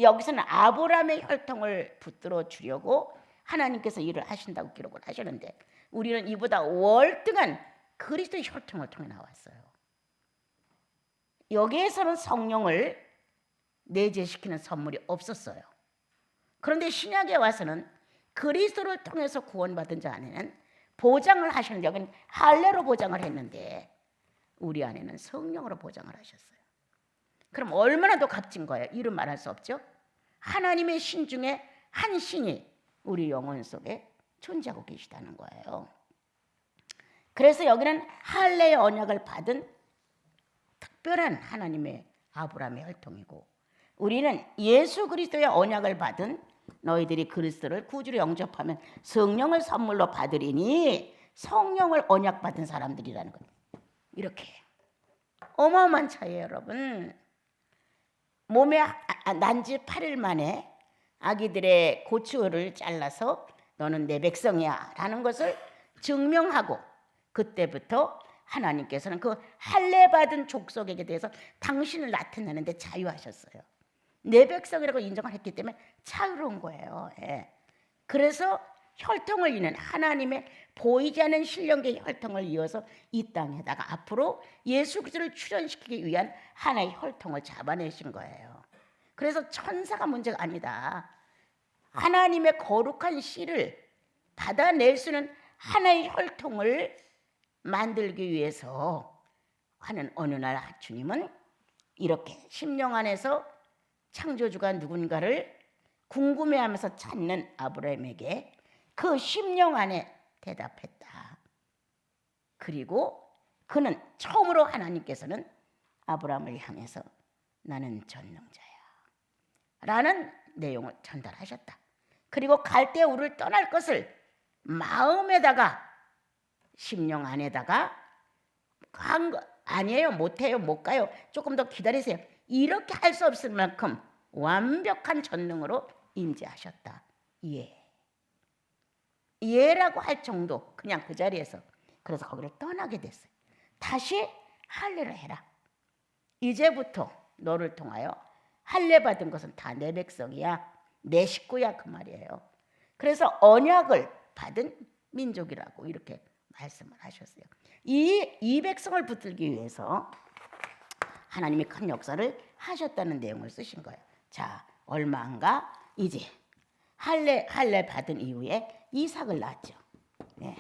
A: 여기서는 아브라함의 혈통을 붙들어 주려고 하나님께서 일을 하신다고 기록을 하시는데 우리는 이보다 월등한 그리스도의 혈통을 통해 나왔어요. 여기에서는 성령을 내재시키는 선물이 없었어요. 그런데 신약에 와서는 그리스도를 통해서 구원받은 자 안에는 보장을 하시는데 여기는 할례로 보장을 했는데 우리 안에는 성령으로 보장을 하셨어요. 그럼 얼마나 더 값진 거예요. 이루 말할 수 없죠. 하나님의 신 중에 한 신이 우리 영혼 속에 존재하고 계시다는 거예요. 그래서 여기는 할례의 언약을 받은 특별한 하나님의 아브라함의 혈통이고, 우리는 예수 그리스도의 언약을 받은 너희들이 그리스도를 구주로 영접하면 성령을 선물로 받으리니 성령을 언약 받은 사람들이라는 거예요. 이렇게 어마어마한 차이예요, 여러분. 몸에 난지 8일 만에 아기들의 고추를 잘라서 너는 내 백성이야 라는 것을 증명하고, 그때부터 하나님께서는 그 할례 받은 족속에게 대해서 당신을 나타내는데 자유하셨어요. 내 백성이라고 인정을 했기 때문에 자유로운 거예요. 예. 그래서 혈통을 잇는 하나님의 보이지 않는 신령계의 혈통을 이어서 이 땅에다가 앞으로 예수 그리스도를 출현시키기 위한 하나의 혈통을 잡아내신 거예요. 그래서 천사가 문제가 아니다. 하나님의 거룩한 씨를 받아낼 수 있는 하나의 혈통을 만들기 위해서 하는 어느 날 주님은 이렇게 심령 안에서 창조주가 누군가를 궁금해하면서 찾는 아브라함에게 그 심령 안에 대답했다. 그리고 그는 처음으로 하나님께서는 아브라함을 향해서 나는 전능자야 라는 내용을 전달하셨다. 그리고 갈대 우를 떠날 것을 마음에다가 심령 안에다가 한 거 아니에요, 못해요, 못 가요, 조금 더 기다리세요, 이렇게 할 수 없을 만큼 완벽한 전능으로 임재하셨다. 예라고 할 정도, 그냥 그 자리에서. 그래서 거기를 떠나게 됐어요. 다시 할례를 해라. 이제부터 너를 통하여 할례 받은 것은 다 내 백성이야, 내 식구야, 그 말이에요. 그래서 언약을 받은 민족이라고 이렇게 말씀을 하셨어요. 이 백성을 붙들기 위해서 하나님이 큰 역사를 하셨다는 내용을 쓰신 거예요. 자, 얼마 안 가 이제 할례 받은 이후에 이삭을 낳았죠. 네.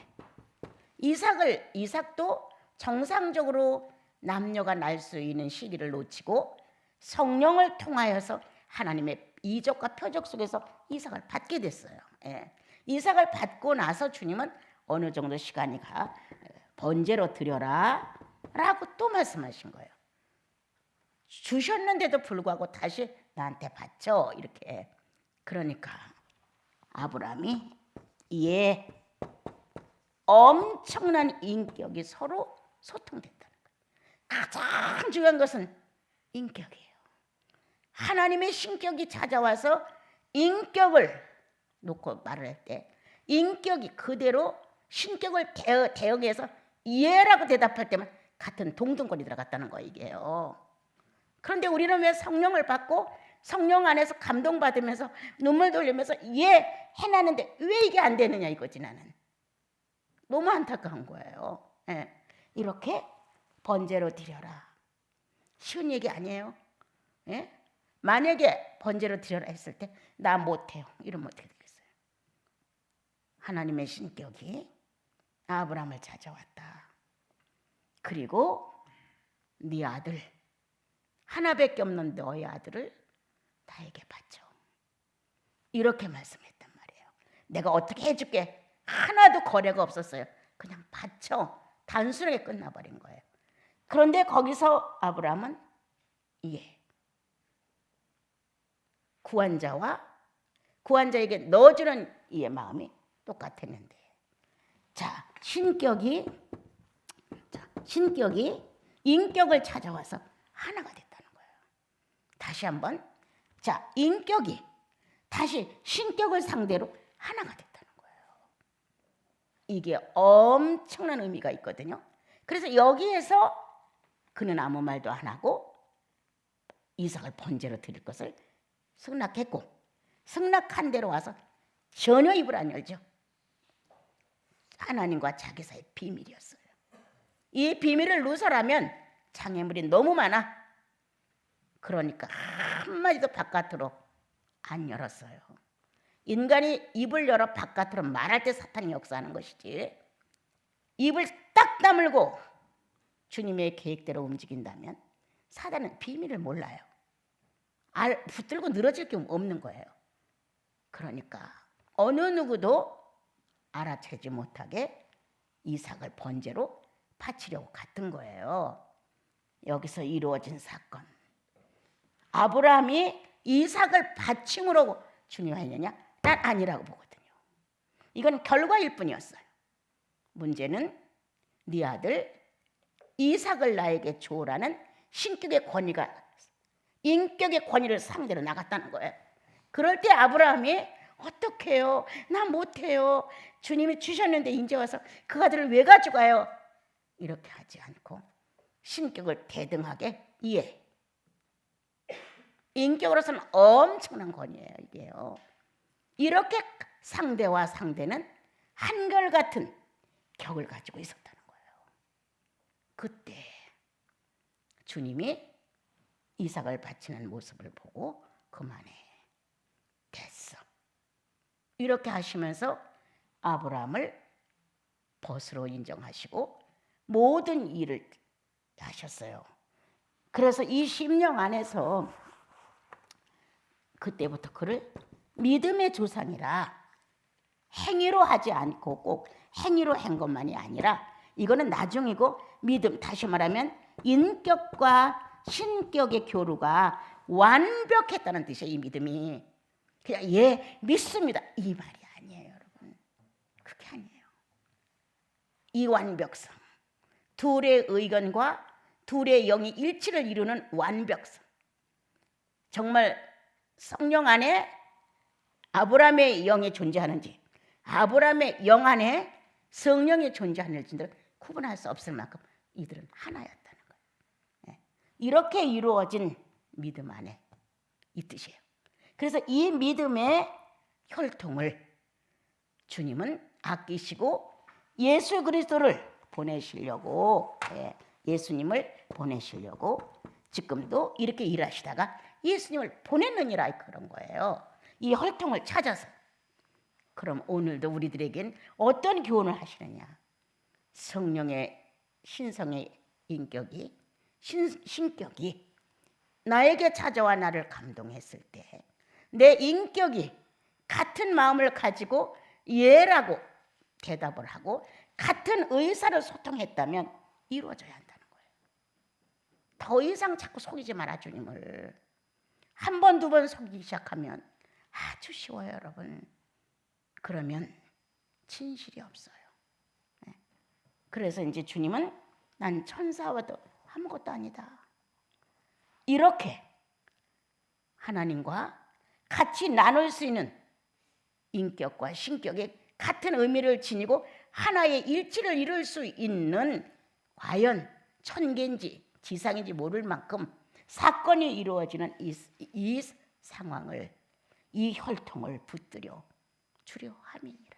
A: 이삭도 정상적으로 남녀가 낳을 수 있는 시기를 놓치고 성령을 통하여서 하나님의 이적과 표적 속에서 이삭을 받게 됐어요. 예. 이삭을 받고 나서 주님은 어느 정도 시간이 가 번제로 드려라 라고 또 말씀하신 거예요. 주셨는데도 불구하고 다시 나한테 바쳐, 이렇게. 그러니까 아브라함이 이에 엄청난 인격이 서로 소통됐다는 거예요. 가장 중요한 것은 인격이에요. 하나님의 신격이 찾아와서 인격을 놓고 말을 할 때 인격이 그대로 신격을 대응해서 예라고 대답할 때만 같은 동등권이 들어갔다는 거, 이게요. 그런데 우리는 왜 성령을 받고 성령 안에서 감동받으면서 눈물 돌리면서 예 해놨는데 왜 이게 안 되느냐 이거지. 나는 너무 안타까운 거예요. 예. 이렇게 번제로 드려라, 쉬운 얘기 아니에요. 예? 만약에 번제로 드려라 했을 때 나 못해요 이러면 어떻게 되겠어요? 하나님의 신격이 아브라함을 찾아왔다. 그리고 네 아들 하나밖에 없는 너의 아들을 나에게 바쳐, 이렇게 말씀했단 말이에요. 내가 어떻게 해줄게, 하나도 거래가 없었어요. 그냥 바쳐, 단순하게 끝나버린 거예요. 그런데 거기서 아브라함은 구한자에게 넣어주는 이의 마음이 똑같았는데, 자, 신격이 인격을 찾아와서 하나가 됐다는 거예요. 다시 한번, 자, 인격이 다시 신격을 상대로 하나가 됐다는 거예요. 이게 엄청난 의미가 있거든요. 그래서 여기에서 그는 아무 말도 안 하고 이삭을 번제로 드릴 것을 승낙했고, 승낙한 대로 와서 전혀 입을 안 열죠. 하나님과 자기 사이 비밀이었어요. 이 비밀을 누설하면 장애물이 너무 많아. 그러니까 한마디도 바깥으로 안 열었어요. 인간이 입을 열어 바깥으로 말할 때 사탄이 역사하는 것이지, 입을 딱 다물고 주님의 계획대로 움직인다면 사단은 비밀을 몰라요. 붙들고 늘어질 게 없는 거예요. 그러니까 어느 누구도 알아채지 못하게 이삭을 번제로 바치려고 갔던 거예요. 여기서 이루어진 사건. 아브라함이 이삭을 바침으로 중요했느냐? 난 아니라고 보거든요. 이건 결과일 뿐이었어요. 문제는 네 아들 이삭을 나에게 주오라는 신격의 권위가, 인격의 권위를 상대로 나갔다는 거예요. 그럴 때 아브라함이 어떡해요? 나 못해요. 주님이 주셨는데 이제 와서 그 아들을 왜 가져가요? 이렇게 하지 않고 신격을 대등하게 이해. 인격으로서는 엄청난 권위예요, 이게요. 이렇게 상대와 상대는 한결같은 격을 가지고 있었다는 거예요. 그때 주님이 이삭을 바치는 모습을 보고 그만해, 됐어, 이렇게 하시면서 아브라함을 벗으로 인정하시고 모든 일을 하셨어요. 그래서 이 심령 안에서 그때부터 그를 믿음의 조상이라, 행위로 하지 않고 꼭 행위로 한 것만이 아니라 이거는 나중이고, 믿음, 다시 말하면 인격과 신격의 교류가 완벽했다는 뜻이에요. 이 믿음이 그냥 예 믿습니다 이 말이 아니에요, 여러분. 그게 아니에요. 이 완벽성, 둘의 의견과 둘의 영이 일치를 이루는 완벽성, 정말 성령 안에 아브라함의 영이 존재하는지, 아브라함의 영 안에 성령이 존재하는지를 구분할 수 없을 만큼 이들은 하나였다는 거예요. 이렇게 이루어진 믿음 안에 이 뜻이에요. 그래서 이 믿음의 혈통을 주님은 아끼시고 예수 그리스도를 보내시려고, 예수님을 보내시려고 지금도 이렇게 일하시다가 예수님을 보냈느니라, 그런 거예요. 이 혈통을 찾아서. 그럼 오늘도 우리들에겐 어떤 교훈을 하시느냐? 성령의 신성의 인격이, 신격이 나에게 찾아와 나를 감동했을 때 내 인격이 같은 마음을 가지고 예라고 대답을 하고 같은 의사를 소통했다면 이루어져야 한다는 거예요. 더 이상 자꾸 속이지 마라, 주님을. 한 번, 두 번 속이기 시작하면 아주 쉬워요, 여러분. 그러면 진실이 없어요. 그래서 이제 주님은 난 천사와도 아무것도 아니다, 이렇게 하나님과 같이 나눌 수 있는 인격과 신격의 같은 의미를 지니고 하나의 일치를 이룰 수 있는, 과연 천계인지 지상인지 모를 만큼 사건이 이루어지는 이 상황을, 이 혈통을 붙들여 주려 함이니라.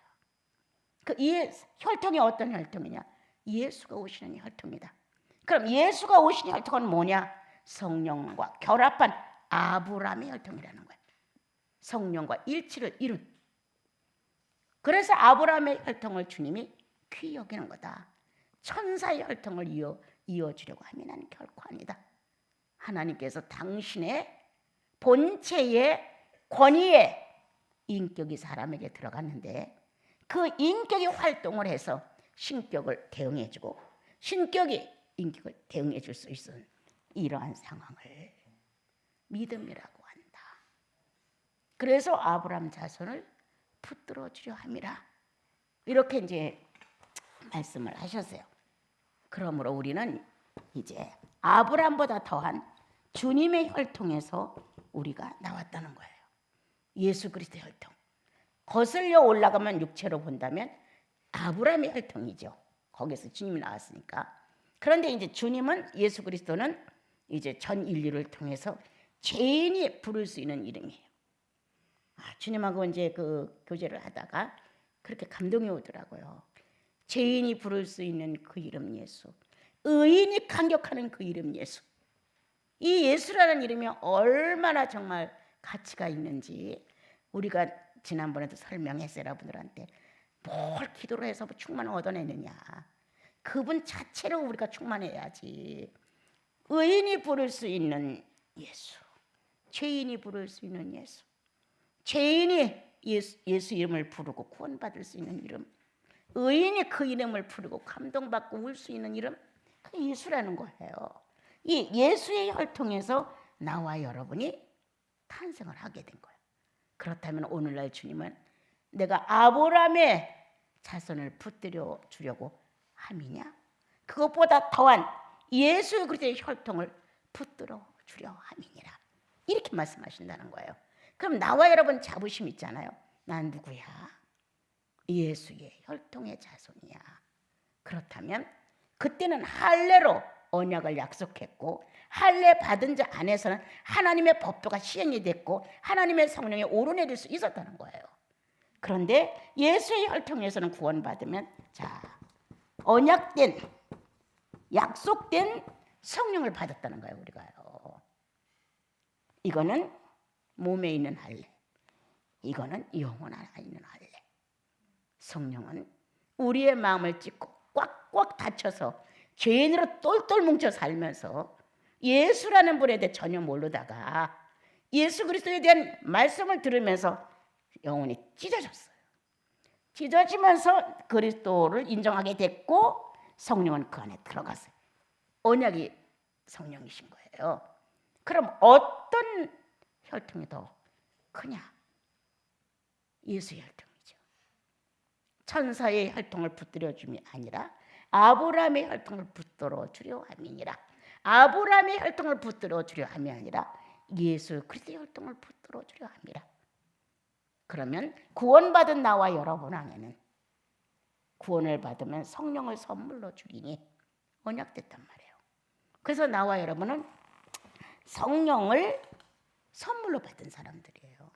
A: 이 혈통이 어떤 혈통이냐? 예수가 오시는 혈통이다. 그럼 예수가 오시는 혈통은 뭐냐? 성령과 결합한 아브라함의 혈통이라는 거예요. 성령과 일치를 이룬. 그래서 아브라함의 혈통을 주님이 귀히 여기는 거다. 천사의 혈통을 이어주려고 하면 결코 아니다. 하나님께서 당신의 본체의 권위의 인격이 사람에게 들어갔는데 그 인격이 활동을 해서 신격을 대응해주고 신격이 인격을 대응해줄 수 있는 이러한 상황을 믿음이라고 한다. 그래서 아브라함 자손을 붙들어 주려 함이라, 이렇게 이제 말씀을 하셨어요. 그러므로 우리는 이제 아브라함보다 더한 주님의 혈통에서 우리가 나왔다는 거예요. 예수 그리스도의 혈통. 거슬려 올라가면 육체로 본다면 아브라함의 혈통이죠. 거기서 주님이 나왔으니까. 그런데 이제 주님은, 예수 그리스도는 이제 전 인류를 통해서 죄인이 부를 수 있는 이름이에요. 주님하고 이제 그 교제를 하다가 그렇게 감동이 오더라고요. 죄인이 부를 수 있는 그 이름 예수, 의인이 감격하는 그 이름 예수. 이 예수라는 이름이 얼마나 정말 가치가 있는지 우리가 지난번에도 설명했어요, 여러분들한테. 뭘 기도를 해서 충만을 얻어내느냐? 그분 자체로 우리가 충만해야지. 의인이 부를 수 있는 예수, 죄인이 부를 수 있는 예수, 죄인이 예수 이름을 부르고 구원받을 수 있는 이름, 의인이 그 이름을 부르고 감동받고 울 수 있는 이름, 그게 예수라는 거예요. 이 예수의 혈통에서 나와 여러분이 탄생을 하게 된 거예요. 그렇다면 오늘날 주님은 내가 아브라함의 자손을 붙들어 주려고 함이냐? 그것보다 더한 예수 그리스도의 혈통을 붙들어 주려 함이니라. 이렇게 말씀하신다는 거예요. 그럼 나와 여러분 자부심 있잖아요. 난 누구야? 예수의 혈통의 자손이야. 그렇다면 그때는 할례로 언약을 약속했고 할례 받은 자 안에서는 하나님의 법도가 시행이 됐고 하나님의 성령이 오르내릴 수 있었다는 거예요. 그런데 예수의 혈통에서는 구원받으면 자, 언약된 약속된 성령을 받았다는 거예요. 우리가요. 이거는 몸에 있는 할례, 이거는 영혼 안에 있는 할례. 성령은 우리의 마음을 찢고 꽉꽉 닫혀서 죄인으로 똘똘 뭉쳐 살면서 예수라는 분에 대해 전혀 모르다가 예수 그리스도에 대한 말씀을 들으면서 영혼이 찢어졌어요. 찢어지면서 그리스도를 인정하게 됐고 성령은 그 안에 들어갔어요. 언약이 성령이신 거예요. 그럼 어떤 혈통이 더 크냐? 예수의 혈통이죠. 천사의 혈통을 붙들어 줌이 아니라 아브라함의 혈통을 붙들어 주려 함이니라. 아브라함의 혈통을 붙들어 주려 함이 아니라 예수 그리스도의 혈통을 붙들어 주려 함이라. 그러면 구원받은 나와 여러분 안에는 구원을 받으면 성령을 선물로 주리니 언약됐단 말이에요. 그래서 나와 여러분은 성령을 선물로 받은 사람들이에요.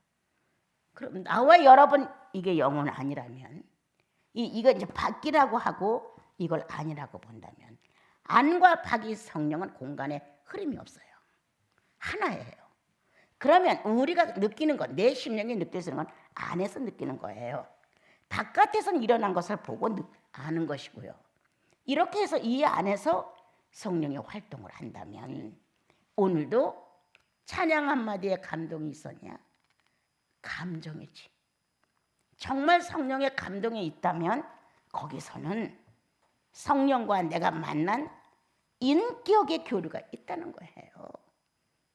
A: 그럼 나와 여러분 이게 영혼 아니라면 이거 이제 밖이라고 하고 이걸 아니라고 본다면 안과 밖이 성령은 공간에 흐름이 없어요. 하나예요. 그러면 우리가 느끼는 것, 내 심령이 느껴지는 건 안에서 느끼는 거예요. 바깥에서는 일어난 것을 보고 아는 것이고요. 이렇게 해서 이 안에서 성령이 활동을 한다면 오늘도 찬양 한마디에 감동이 있었냐? 감정이지. 정말 성령의 감동이 있다면 거기서는 성령과 내가 만난 인격의 교류가 있다는 거예요.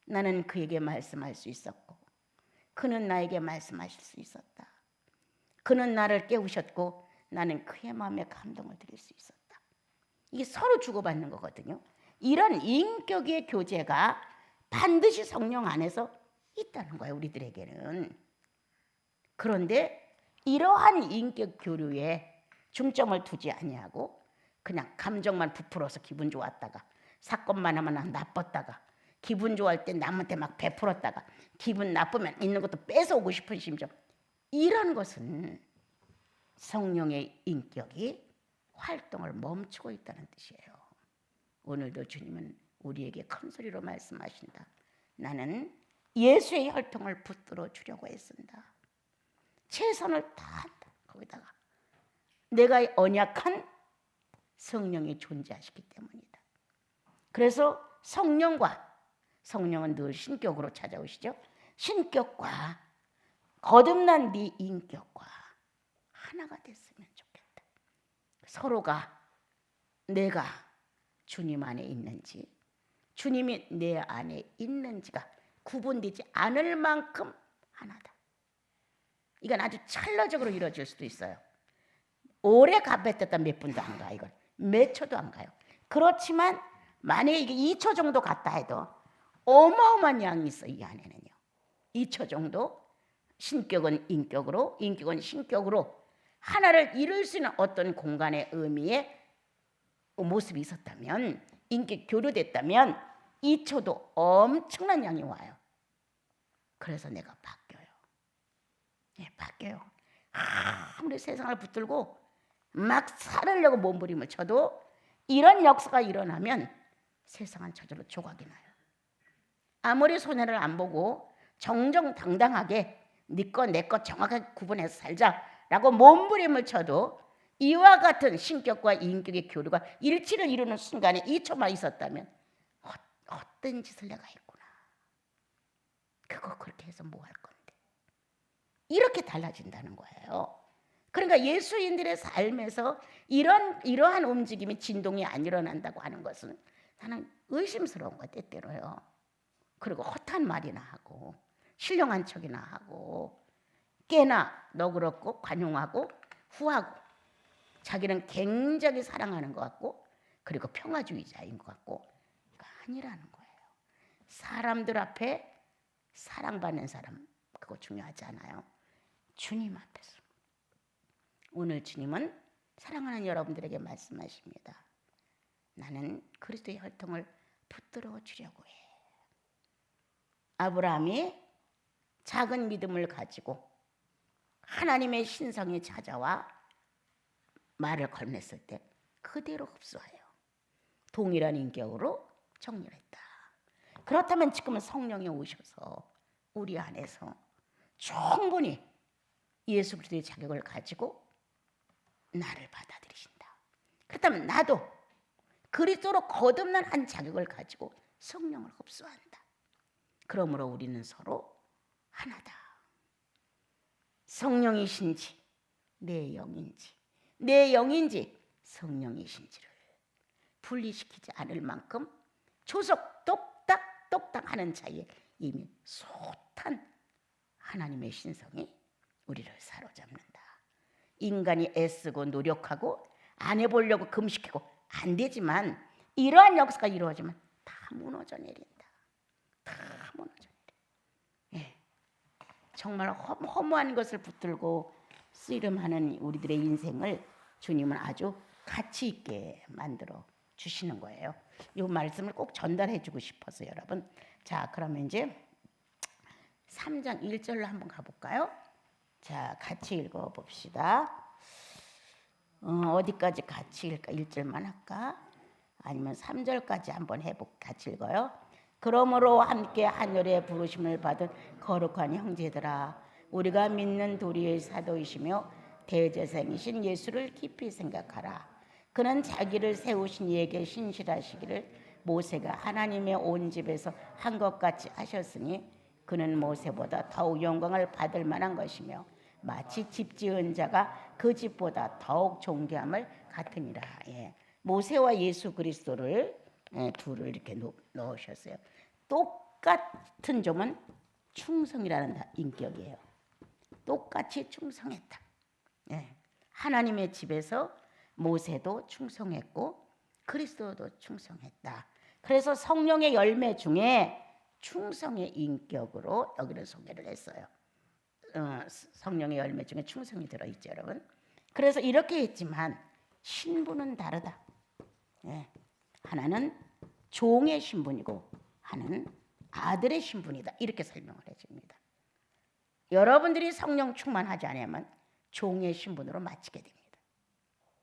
A: 나는 그에게 말씀할 수 있었고 그는 나에게 말씀하실 수 있었다. 그는 나를 깨우셨고 나는 그의 마음에 감동을 드릴 수 있었다. 이게 서로 주고받는 거거든요. 이런 인격의 교제가 반드시 성령 안에서 있다는 거예요. 우리들에게는. 그런데 이러한 인격 교류에 중점을 두지 아니하고 그냥 감정만 부풀어서 기분 좋았다가 사건만 하면 나빴다가 기분 좋아할 때 남한테 막 베풀었다가 기분 나쁘면 있는 것도 뺏어오고 싶은 심정, 이런 것은 성령의 인격이 활동을 멈추고 있다는 뜻이에요. 오늘도 주님은 우리에게 큰 소리로 말씀하신다. 나는 예수의 혈통을 붙들어 주려고 했습니다. 최선을 다한다. 거기다가 내가 언약한 성령이 존재하시기 때문이다. 그래서 성령은 늘 신격으로 찾아오시죠. 신격과 거듭난 네 인격과 하나가 됐으면 좋겠다. 서로가 내가 주님 안에 있는지 주님이 내 안에 있는지가 구분되지 않을 만큼 하나다. 이건 아주 찰나적으로 이루어질 수도 있어요. 오래 가봤다 몇 분도 안 가. 이건 몇 초도 안 가요. 그렇지만 만약에 이게 2초 정도 갔다 해도 어마어마한 양이 있어요. 이 안에는요. 2초 정도 신격은 인격으로, 인격은 신격으로 하나를 이룰 수 있는 어떤 공간의 의미의 모습이 있었다면, 인격 교류됐다면 2초도 엄청난 양이 와요. 그래서 내가 바뀌어요. 예, 바뀌어요. 아무리 세상을 붙들고 막 살으려고 몸부림을 쳐도 이런 역사가 일어나면 세상은 저절로 조각이 나요. 아무리 손해를 안 보고 정정당당하게 네 거 내 거 정확하게 구분해서 살자라고 몸부림을 쳐도 이와 같은 신격과 인격의 교류가 일치를 이루는 순간에 2초만 있었다면 어떤 짓을 내가 했구나. 그거 그렇게 해서 뭐 할 건데. 이렇게 달라진다는 거예요. 그러니까 예수인들의 삶에서 이러한 움직임이 진동이 안 일어난다고 하는 것은 나는 의심스러운 것 때때로요. 그리고 헛한 말이나 하고 신령한 척이나 하고 꽤나 너그럽고 관용하고 후하고 자기는 굉장히 사랑하는 것 같고 그리고 평화주의자인 것 같고 아니라는 거예요. 사람들 앞에 사랑받는 사람 그거 중요하지 않아요. 주님 앞에서. 오늘 주님은 사랑하는 여러분들에게 말씀하십니다. 나는 그리스도의 혈통을 붙들어 주려고 해. 아브라함이 작은 믿음을 가지고 하나님의 신성이 찾아와 말을 건넸을 때 그대로 흡수하여 동일한 인격으로 정렬했다. 그렇다면 지금은 성령이 오셔서 우리 안에서 충분히 예수 그리스도의 자격을 가지고 나를 받아들이신다. 그렇다면 나도 그리스도로 거듭난 한 자격을 가지고 성령을 흡수한다. 그러므로 우리는 서로 하나다. 성령이신지 내 영인지 내 영인지 성령이신지를 분리시키지 않을 만큼 조속 똑딱똑딱 하는 차이에 이미 솟한 하나님의 신성이 우리를 사로잡는다. 인간이 애쓰고 노력하고 안 해보려고 금식하고 안 되지만 이러한 역사가 이루어지면 다 무너져 내린다. 다 무너져 내려. 예. 정말 허무한 것을 붙들고 씨름하는 우리들의 인생을 주님은 아주 가치 있게 만들어 주시는 거예요. 이 말씀을 꼭 전달해 주고 싶어서 여러분. 자, 그러면 이제 3장 1절로 한번 가볼까요? 자, 같이 읽어 봅시다. 어디까지 같이 읽을까? 1절만 할까? 아니면 3절까지 한번 같이 읽어요. 그러므로 함께 하늘의 부르심을 받은 거룩한 형제들아, 우리가 믿는 도리의 사도이시며 대제사장이신 예수를 깊이 생각하라. 그는 자기를 세우신 이에게 신실하시기를 모세가 하나님의 온 집에서 한 것 같이 하셨으니 그는 모세보다 더욱 영광을 받을 만한 것이며 마치 집 지은 자가 그 집보다 더욱 존귀함을 같으니라. 예. 모세와 예수 그리스도를 둘을 이렇게 넣으셨어요. 똑같은 점은 충성이라는 인격이에요. 똑같이 충성했다. 예. 하나님의 집에서 모세도 충성했고 그리스도도 충성했다. 그래서 성령의 열매 중에 충성의 인격으로 여기를 소개를 했어요. 성령의 열매 중에 충성이 들어있죠, 여러분. 그래서 이렇게 했지만 신분은 다르다. 예. 하나는 종의 신분이고 하나는 아들의 신분이다. 이렇게 설명을 해줍니다. 여러분들이 성령 충만하지 않으면 종의 신분으로 마치게 됩니다.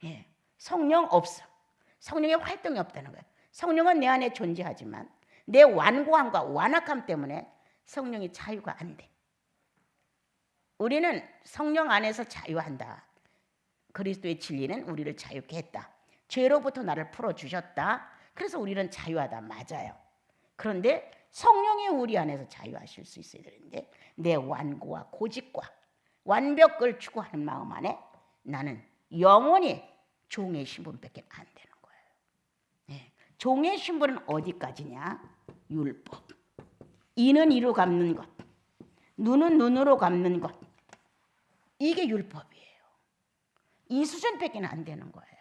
A: 예. 성령 없어. 성령의 활동이 없다는 거예요. 성령은 내 안에 존재하지만 내 완고함과 완악함 때문에 성령이 자유가 안 돼. 우리는 성령 안에서 자유한다. 그리스도의 진리는 우리를 자유케 했다. 죄로부터 나를 풀어주셨다. 그래서 우리는 자유하다. 맞아요. 그런데 성령이 우리 안에서 자유하실 수 있어야 되는데 내 완고와 고집과 완벽을 추구하는 마음 안에 나는 영원히 종의 신분밖에 안 되는 거예요. 네. 종의 신분은 어디까지냐? 율법. 이는 이로 갚는 것. 눈은 눈으로 갚는 것. 이게 율법이에요. 이 수준밖에 안 되는 거예요.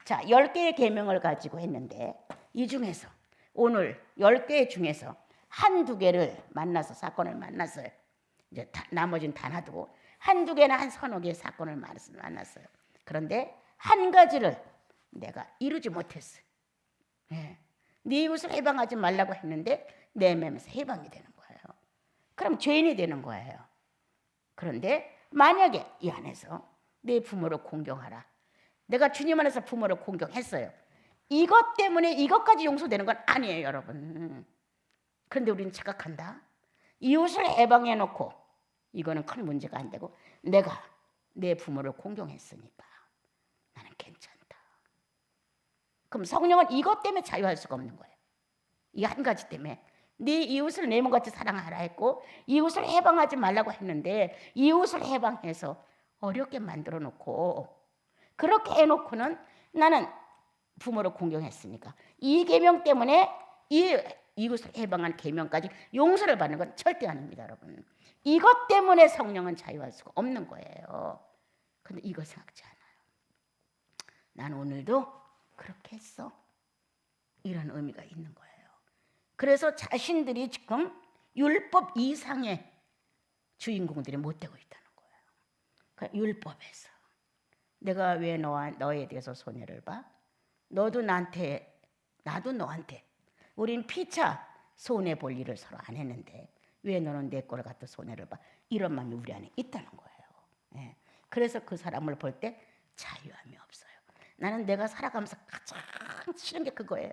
A: 자, 10개의 계명을 가지고 했는데 이 중에서 오늘 10개 중에서 한두 개를 만나서 사건을 만났어요. 이제 나머지는 다 놔두고 한두 개나 한 서너 개의 사건을 만났어요. 그런데 한 가지를 내가 이루지 못했어요. 네. 네 이웃을 해방하지 말라고 했는데 내면에서 해방이 되는 거예요. 그럼 죄인이 되는 거예요. 그런데 만약에 이 안에서 내 부모를 공경하라. 내가 주님 안에서 부모를 공경했어요. 이것 때문에 이것까지 용서되는 건 아니에요, 여러분. 그런데 우리는 착각한다. 이웃을 해방해놓고 이거는 큰 문제가 안 되고 내가 내 부모를 공경했으니까 나는 괜찮다. 그럼 성령은 이것 때문에 자유할 수가 없는 거예요. 이 한 가지 때문에 네 이웃을 내 몸같이 사랑하라 했고 이웃을 해방하지 말라고 했는데 이웃을 해방해서 어렵게 만들어 놓고 그렇게 해놓고는 나는 부모를 공경했으니까 이 계명 때문에 이 이웃을 해방한 계명까지 용서를 받는 건 절대 아닙니다, 여러분. 이것 때문에 성령은 자유할 수가 없는 거예요. 근데 이거 생각지 않아요. 난 오늘도 그렇게 했어. 이런 의미가 있는 거예요. 그래서 자신들이 지금 율법 이상의 주인공들이 못 되고 있다는 거예요. 그러니까 율법에서 내가 왜 너에 대해서 손해를 봐? 너도 나한테, 나도 너한테. 우린 피차 손해 볼 일을 서로 안 했는데 왜 너는 내 거를 갖다 손해를 봐? 이런 마음이 우리 안에 있다는 거예요. 예. 그래서 그 사람을 볼 때 자유함이 없어요. 나는 내가 살아가면서 가장 싫은 게 그거예요.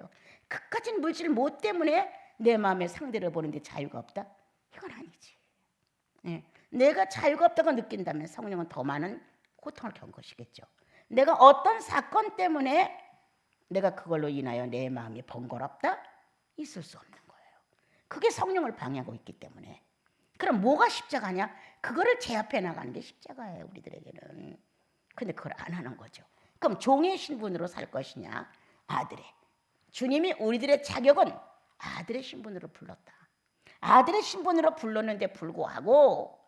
A: 그까진 물질 못 때문에 내 마음에 상대를 보는데 자유가 없다? 이건 아니지. 예. 내가 자유가 없다고 느낀다면 성령은 더 많은 고통을 겪은 것이겠죠. 내가 어떤 사건 때문에 내가 그걸로 인하여 내 마음이 번거롭다? 있을 수 없는 거예요. 그게 성령을 방해하고 있기 때문에. 그럼 뭐가 십자가냐? 그거를 제압해 나가는 게 십자가예요, 우리들에게는. 근데 그걸 안 하는 거죠. 그럼 종의 신분으로 살 것이냐? 아들의. 주님이 우리들의 자격은 아들의 신분으로 불렀다. 아들의 신분으로 불렀는데 불구하고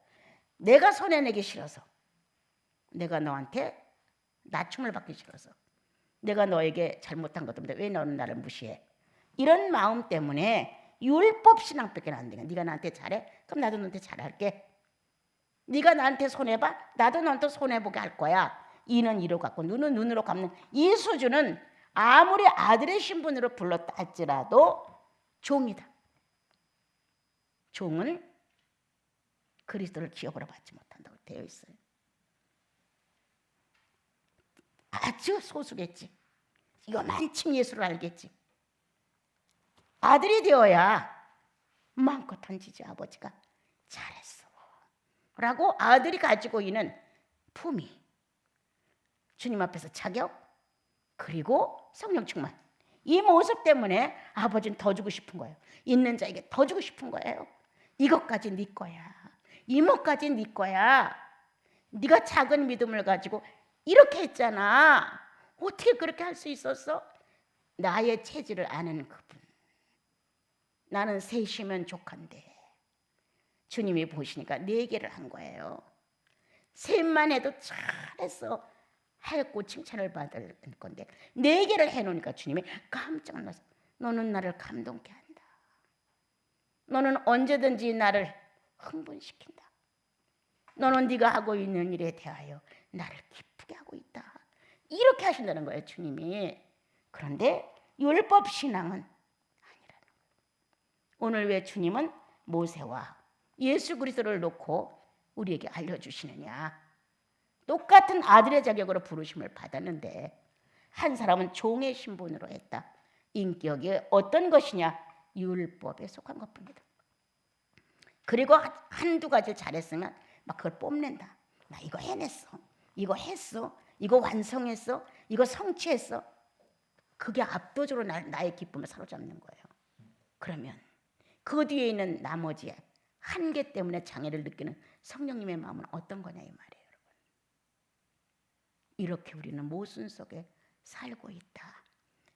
A: 내가 손해내기 싫어서, 내가 너한테 낮춤을 받기 싫어서, 내가 너에게 잘못한 것 때문에 왜 너는 나를 무시해? 이런 마음 때문에 율법 신앙밖에 안 돼. 네가 나한테 잘해? 그럼 나도 너한테 잘할게. 네가 나한테 손해봐? 나도 너한테 손해보게 할 거야. 이는 이로 갚고 눈은 눈으로 갚는 이 수준은 아무리 아들의 신분으로 불렀다 할지라도 종이다. 종은 그리스도를 기업으로 받지 못한다고 되어 있어요. 아주 소수겠지. 이거 만층 예수를 알겠지. 아들이 되어야 마음껏 던지지. 아버지가 잘했어 라고 아들이 가지고 있는 품위, 주님 앞에서 자격, 그리고 성령 충만, 이 모습 때문에 아버지는 더 주고 싶은 거예요. 있는 자에게 더 주고 싶은 거예요. 이것까지 네 거야. 이모까지 네 거야. 네가 작은 믿음을 가지고 이렇게 했잖아. 어떻게 그렇게 할 수 있었어? 나의 체질을 아는 그분. 나는 셋이면 족한데 주님이 보시니까 4개를 한 거예요. 셋만 해도 잘했어 하였고 칭찬을 받을 건데 4개를 해놓으니까 주님이 깜짝 놀라서 너는 나를 감동케 한다. 너는 언제든지 나를 흥분시킨다. 너는 네가 하고 있는 일에 대하여 나를 기쁘게 하고 있다. 이렇게 하신다는 거예요, 주님이. 그런데 율법 신앙은 아니라는 거예요. 오늘 왜 주님은 모세와 예수 그리스도를 놓고 우리에게 알려주시느냐? 똑같은 아들의 자격으로 부르심을 받았는데 한 사람은 종의 신분으로 했다. 인격이 어떤 것이냐? 율법에 속한 것뿐이다. 그리고 한두 가지를 잘했으면 막 그걸 뽐낸다. 나 이거 해냈어. 이거 했어. 이거 완성했어. 이거 성취했어. 그게 압도적으로 나의 기쁨을 사로잡는 거예요. 그러면 그 뒤에 있는 나머지 한계 때문에 장애를 느끼는 성령님의 마음은 어떤 거냐 이 말이에요, 여러분. 이렇게 우리는 모순 속에 살고 있다.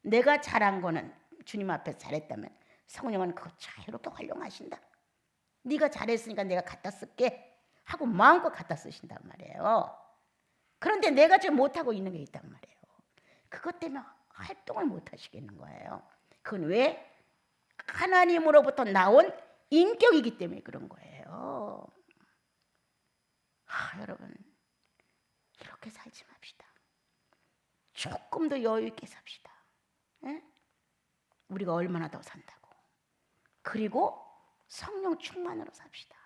A: 내가 잘한 거는 주님 앞에서 잘했다면 성령은 그거 자유롭게 활용하신다. 네가 잘했으니까 내가 갖다 쓸게 하고 마음껏 갖다 쓰신단 말이에요. 그런데 내가 지금 못하고 있는 게 있단 말이에요. 그것 때문에 활동을 못 하시겠는 거예요. 그건 왜? 하나님으로부터 나온 인격이기 때문에 그런 거예요. 여러분 이렇게 살지 맙시다. 조금 더 여유 있게 삽시다. 에? 우리가 얼마나 더 산다고. 그리고 성령 충만으로 삽시다.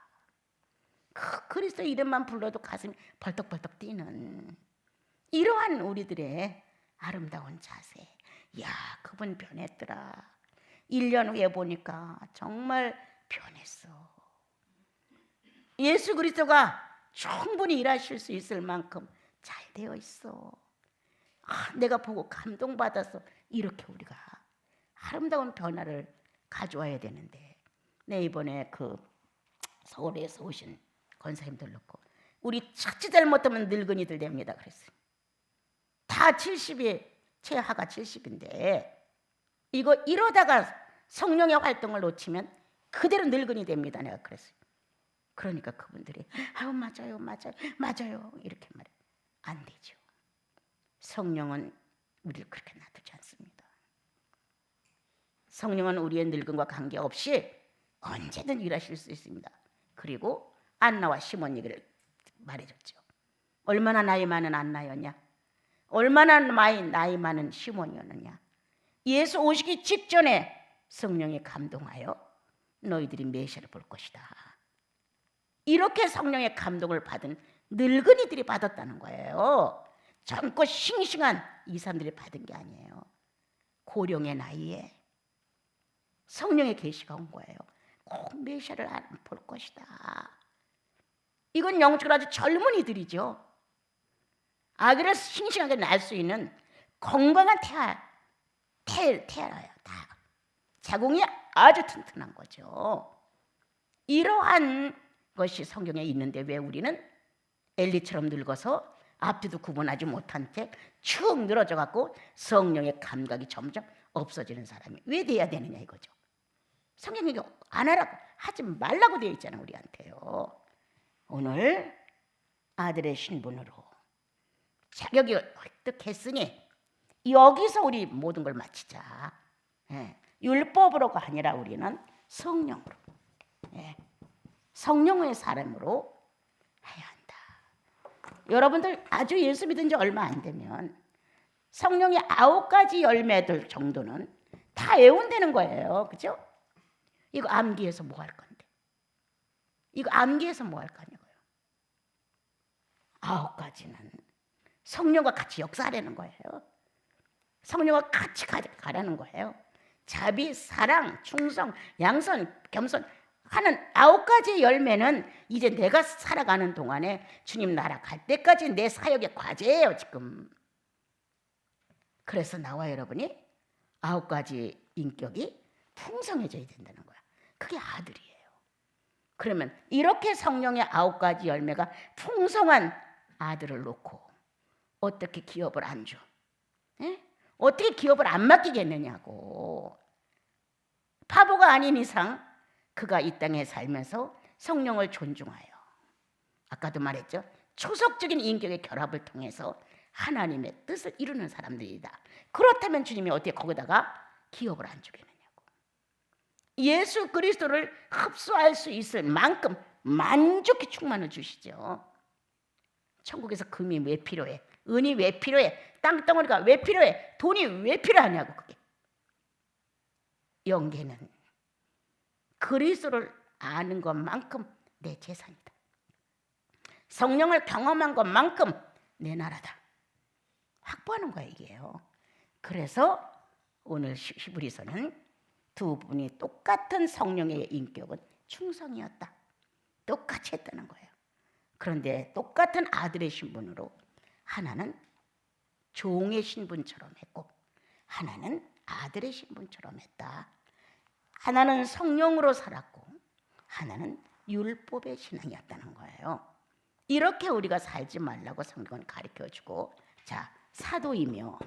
A: 그리스도 이름만 불러도 가슴이 벌떡벌떡 뛰는 이러한 우리들의 아름다운 자세. 야, 그분 변했더라. 1년 후에 보니까 정말 변했어. 예수 그리스도가 충분히 일하실 수 있을 만큼 잘 되어 있어. 내가 보고 감동받아서 이렇게 우리가 아름다운 변화를 가져와야 되는데 네, 이번에 그 서울에서 오신 권사님들 놓고 우리 자칫 잘못하면 늙은이들 됩니다 그랬어요. 다 70이 최하가 70인데 이거 이러다가 성령의 활동을 놓치면 그대로 늙은이 됩니다 내가 그랬어요. 그러니까 그분들이 아유 맞아요 이렇게 말해. 안 되죠. 성령은 우리를 그렇게 놔두지 않습니다. 성령은 우리의 늙음과 관계없이 언제든 일하실 수 있습니다. 그리고 안나와 시몬 얘기를 말해줬죠. 얼마나 나이 많은 안나였냐, 얼마나 나이 많은 시몬이었느냐. 예수 오시기 직전에 성령이 감동하여 너희들이 메시아를 볼 것이다. 이렇게 성령의 감동을 받은 늙은이들이 받았다는 거예요. 젊고 싱싱한 이 사람들이 받은 게 아니에요. 고령의 나이에 성령의 계시가 온 거예요. 꼭 메시아를 볼 것이다. 이건 영적으로 아주 젊은이들이죠. 아기를 싱싱하게 낳을 수 있는 건강한 태아예요. 다 자궁이 아주 튼튼한 거죠. 이러한 것이 성경에 있는데 왜 우리는 엘리처럼 늙어서 앞뒤도 구분하지 못한 채 축 늘어져 갖고 성령의 감각이 점점 없어지는 사람이 왜 돼야 되느냐 이거죠. 성경이 안 하라고 하지 말라고 되어 있잖아요 우리한테요. 오늘 아들의 신분으로 자격이 획득했으니 여기서 우리 모든 걸 마치자. 율법으로가 아니라 우리는 성령으로, 성령의 사람으로 해야 한다. 여러분들 아주 예수 믿은 지 얼마 안 되면 성령의 9가지 열매들 정도는 다 애운되는 거예요. 그죠? 이거 암기해서 뭐 할 건데? 이거 암기해서 뭐 할 거냐고요. 9가지는 성령과 같이 역사하라는 거예요. 성령과 같이 가라는 거예요. 자비, 사랑, 충성, 양선, 겸손 하는 9가지 열매는 이제 내가 살아가는 동안에 주님 나라 갈 때까지 내 사역의 과제예요 지금. 그래서 나와 여러분이 9가지 인격이 풍성해져야 된다는 거야. 그게 아들이에요. 그러면 이렇게 성령의 9가지 열매가 풍성한 아들을 놓고 어떻게 기업을 안 줘? 어떻게 기업을 안 맡기겠느냐고. 바보가 아닌 이상 그가 이 땅에 살면서 성령을 존중하여 아까도 말했죠. 초석적인 인격의 결합을 통해서 하나님의 뜻을 이루는 사람들이다. 그렇다면 주님이 어떻게 거기다가 기업을 안 주겠느냐고. 예수 그리스도를 흡수할 수 있을 만큼 만족히 충만을 주시죠. 천국에서 금이 왜 필요해? 은이 왜 필요해? 땅덩어리가 왜 필요해? 돈이 왜 필요하냐고. 그게 영계는 그리스도를 아는 것만큼 내 재산이다. 성령을 경험한 것만큼 내 나라다. 확보하는 거야 이게요. 그래서 오늘 히브리서는 두 분이 똑같은 성령의 인격은 충성이었다. 똑같이 했다는 거예요. 그런데 똑같은 아들의 신분으로 하나는 종의 신분처럼 했고 하나는 아들의 신분처럼 했다. 하나는 성령으로 살았고 하나는 율법의 신앙이었다는 거예요. 이렇게 우리가 살지 말라고 성경은 가르쳐주고, 자, 사도이며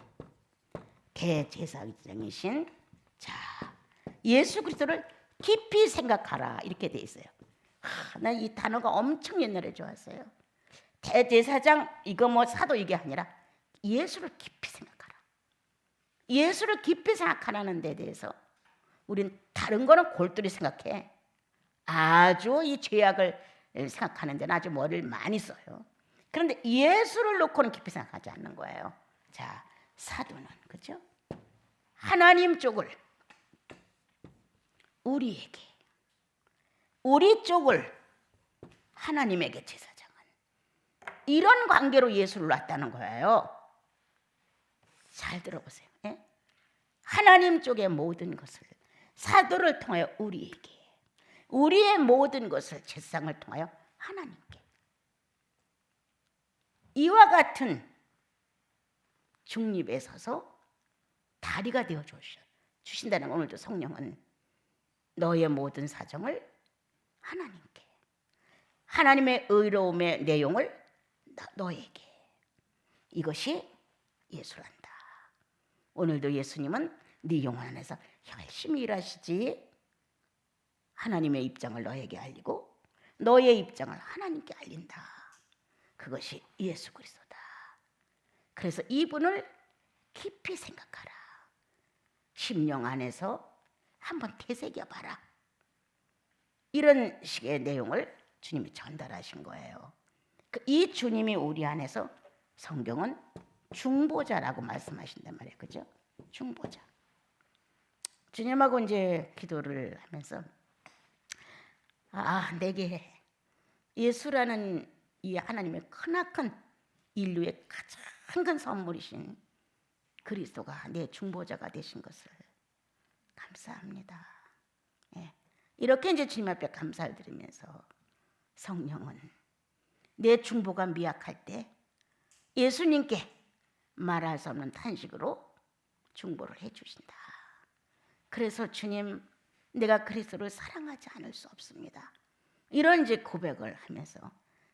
A: 대제사장이신 예수 그리스도를 깊이 생각하라 이렇게 돼 있어요. 나 이 단어가 엄청 옛날에 좋았어요. 대제사장 이거 뭐 사도 이게 아니라 예수를 깊이 생각하라. 예수를 깊이 생각하라는 데 대해서 우린 다른 거는 골똘히 생각해. 아주 이 죄악을 생각하는 데는 아주 머리를 많이 써요. 그런데 예수를 놓고는 깊이 생각하지 않는 거예요. 자, 사도는 그죠? 하나님 쪽을 우리에게, 우리 쪽을 하나님에게 제사장은 이런 관계로 예수를 놨다는 거예요. 잘 들어보세요. 하나님 쪽의 모든 것을 사도를 통하여 우리에게, 우리의 모든 것을 제사장을 통하여 하나님께, 이와 같은 중립에 서서 다리가 되어 주신다는 오늘도 성령은 너의 모든 사정을 하나님께, 하나님의 의로움의 내용을 너에게. 이것이 예수란다. 오늘도 예수님은 네 영혼 안에서 열심히 일하시지, 하나님의 입장을 너에게 알리고 너의 입장을 하나님께 알린다. 그것이 예수 그리스도다. 그래서 이분을 깊이 생각하라. 심령 안에서 한번 되새겨봐라. 이런 식의 내용을 주님이 전달하신 거예요. 이 주님이 우리 안에서 성경은 중보자라고 말씀하신단 말이에요. 그죠? 중보자. 주님하고 이제 기도를 하면서 내게 예수라는 이 하나님의 크나큰 인류의 가장 큰 선물이신 그리스도가 내 중보자가 되신 것을 감사합니다. 예. 이렇게 이제 주님 앞에 감사를 드리면서 성령은 내 중보가 미약할 때 예수님께 말할 수 없는 탄식으로 중보를 해주신다. 그래서 주님, 내가 그리스도를 사랑하지 않을 수 없습니다. 이런 이제 고백을 하면서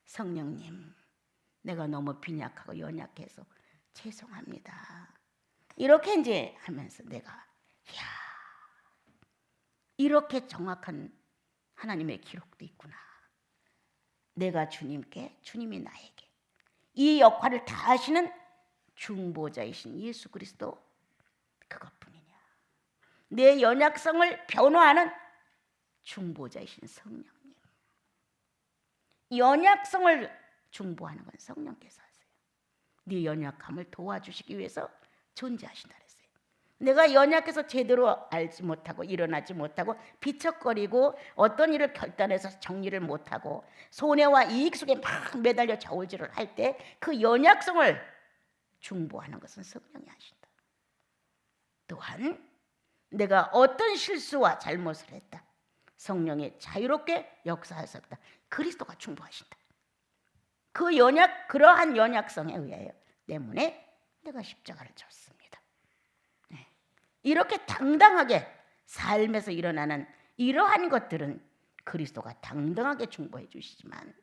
A: 성령님, 내가 너무 빈약하고 연약해서 죄송합니다. 이렇게 이제 하면서 내가 이렇게 정확한 하나님의 기록도 있구나. 내가 주님께, 주님이 나에게 이 역할을 다 하시는 중보자이신 예수 그리스도 그것뿐이냐. 내 연약성을 변호하는 중보자이신 성령님. 연약성을 중보하는 건 성령께서 하세요. 네 연약함을 도와주시기 위해서 존재하신다 그랬어요. 내가 연약해서 제대로 알지 못하고 일어나지 못하고 비척거리고 어떤 일을 결단해서 정리를 못하고 손해와 이익 속에 막 매달려 저울질을 할 때 그 연약성을 중보하는 것은 성령이 하신다. 또한 내가 어떤 실수와 잘못을 했다. 성령이 자유롭게 역사할 수 없다. 그리스도가 중보하신다. 그러한 연약성에 의하여 때문에 내가 십자가를 졌습니다. 네. 이렇게 당당하게 삶에서 일어나는 이러한 것들은 그리스도가 당당하게 중보해 주시지만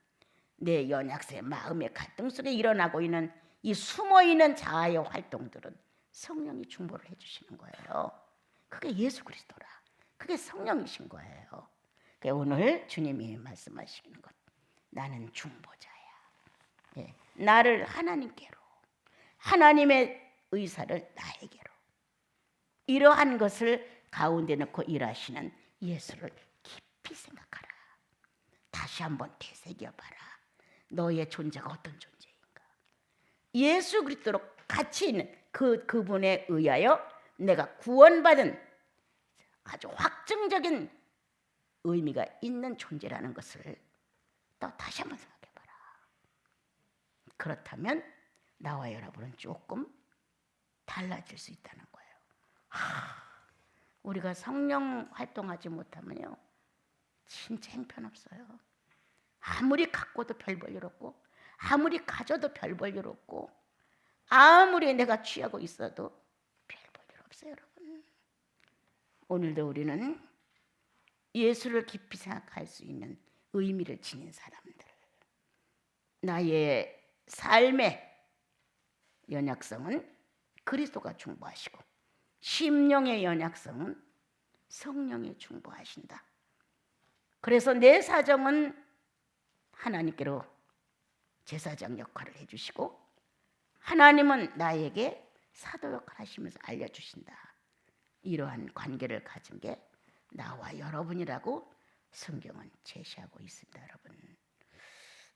A: 내 연약세, 마음의 갈등 속에 일어나고 있는 이 숨어있는 자아의 활동들은 성령이 중보를 해주시는 거예요. 그게 예수 그리스도라. 그게 성령이신 거예요. 오늘 주님이 말씀하시는 것, 나는 중보자야. 예, 나를 하나님께로, 하나님의 의사를 나에게로, 이러한 것을 가운데 넣고 일하시는 예수를 깊이 생각하라. 다시 한번 되새겨봐라. 너의 존재가 어떤 존재인가. 예수 그리스도로 같이 있는 그분에 의하여 내가 구원받은 아주 확증적인 의미가 있는 존재라는 것을 또 다시 한번 생각해봐라. 그렇다면 나와 여러분은 조금 달라질 수 있다는 거예요. 우리가 성령 활동하지 못하면요, 진짜 형편없어요. 아무리 갖고도 별 볼 일 없고, 아무리 가져도 별 볼 일 없고, 아무리 내가 취하고 있어도 별 볼 일 없어요, 여러분. 오늘도 우리는 예수를 깊이 생각할 수 있는 의미를 지닌 사람들, 나의 삶의 연약성은 그리스도가 중보하시고 심령의 연약성은 성령이 중보하신다. 그래서 내 사정은 하나님께로 제사장 역할을 해주시고 하나님은 나에게 사도 역할을 하시면서 알려주신다. 이러한 관계를 가진 게 나와 여러분이라고 성경은 제시하고 있습니다. 여러분,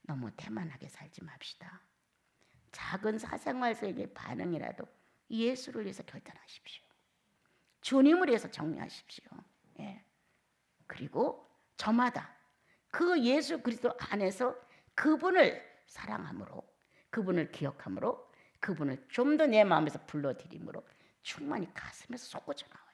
A: 너무 태만하게 살지 맙시다. 작은 사생활에서의 반응이라도 예수를 위해서 결단하십시오. 주님을 위해서 정리하십시오. 예. 그리고 저마다 그 예수 그리스도 안에서 그분을 사랑함으로, 그분을 기억함으로, 그분을 좀 더 내 마음에서 불러들임으로 충만히 가슴에서 솟구쳐 나옵니다.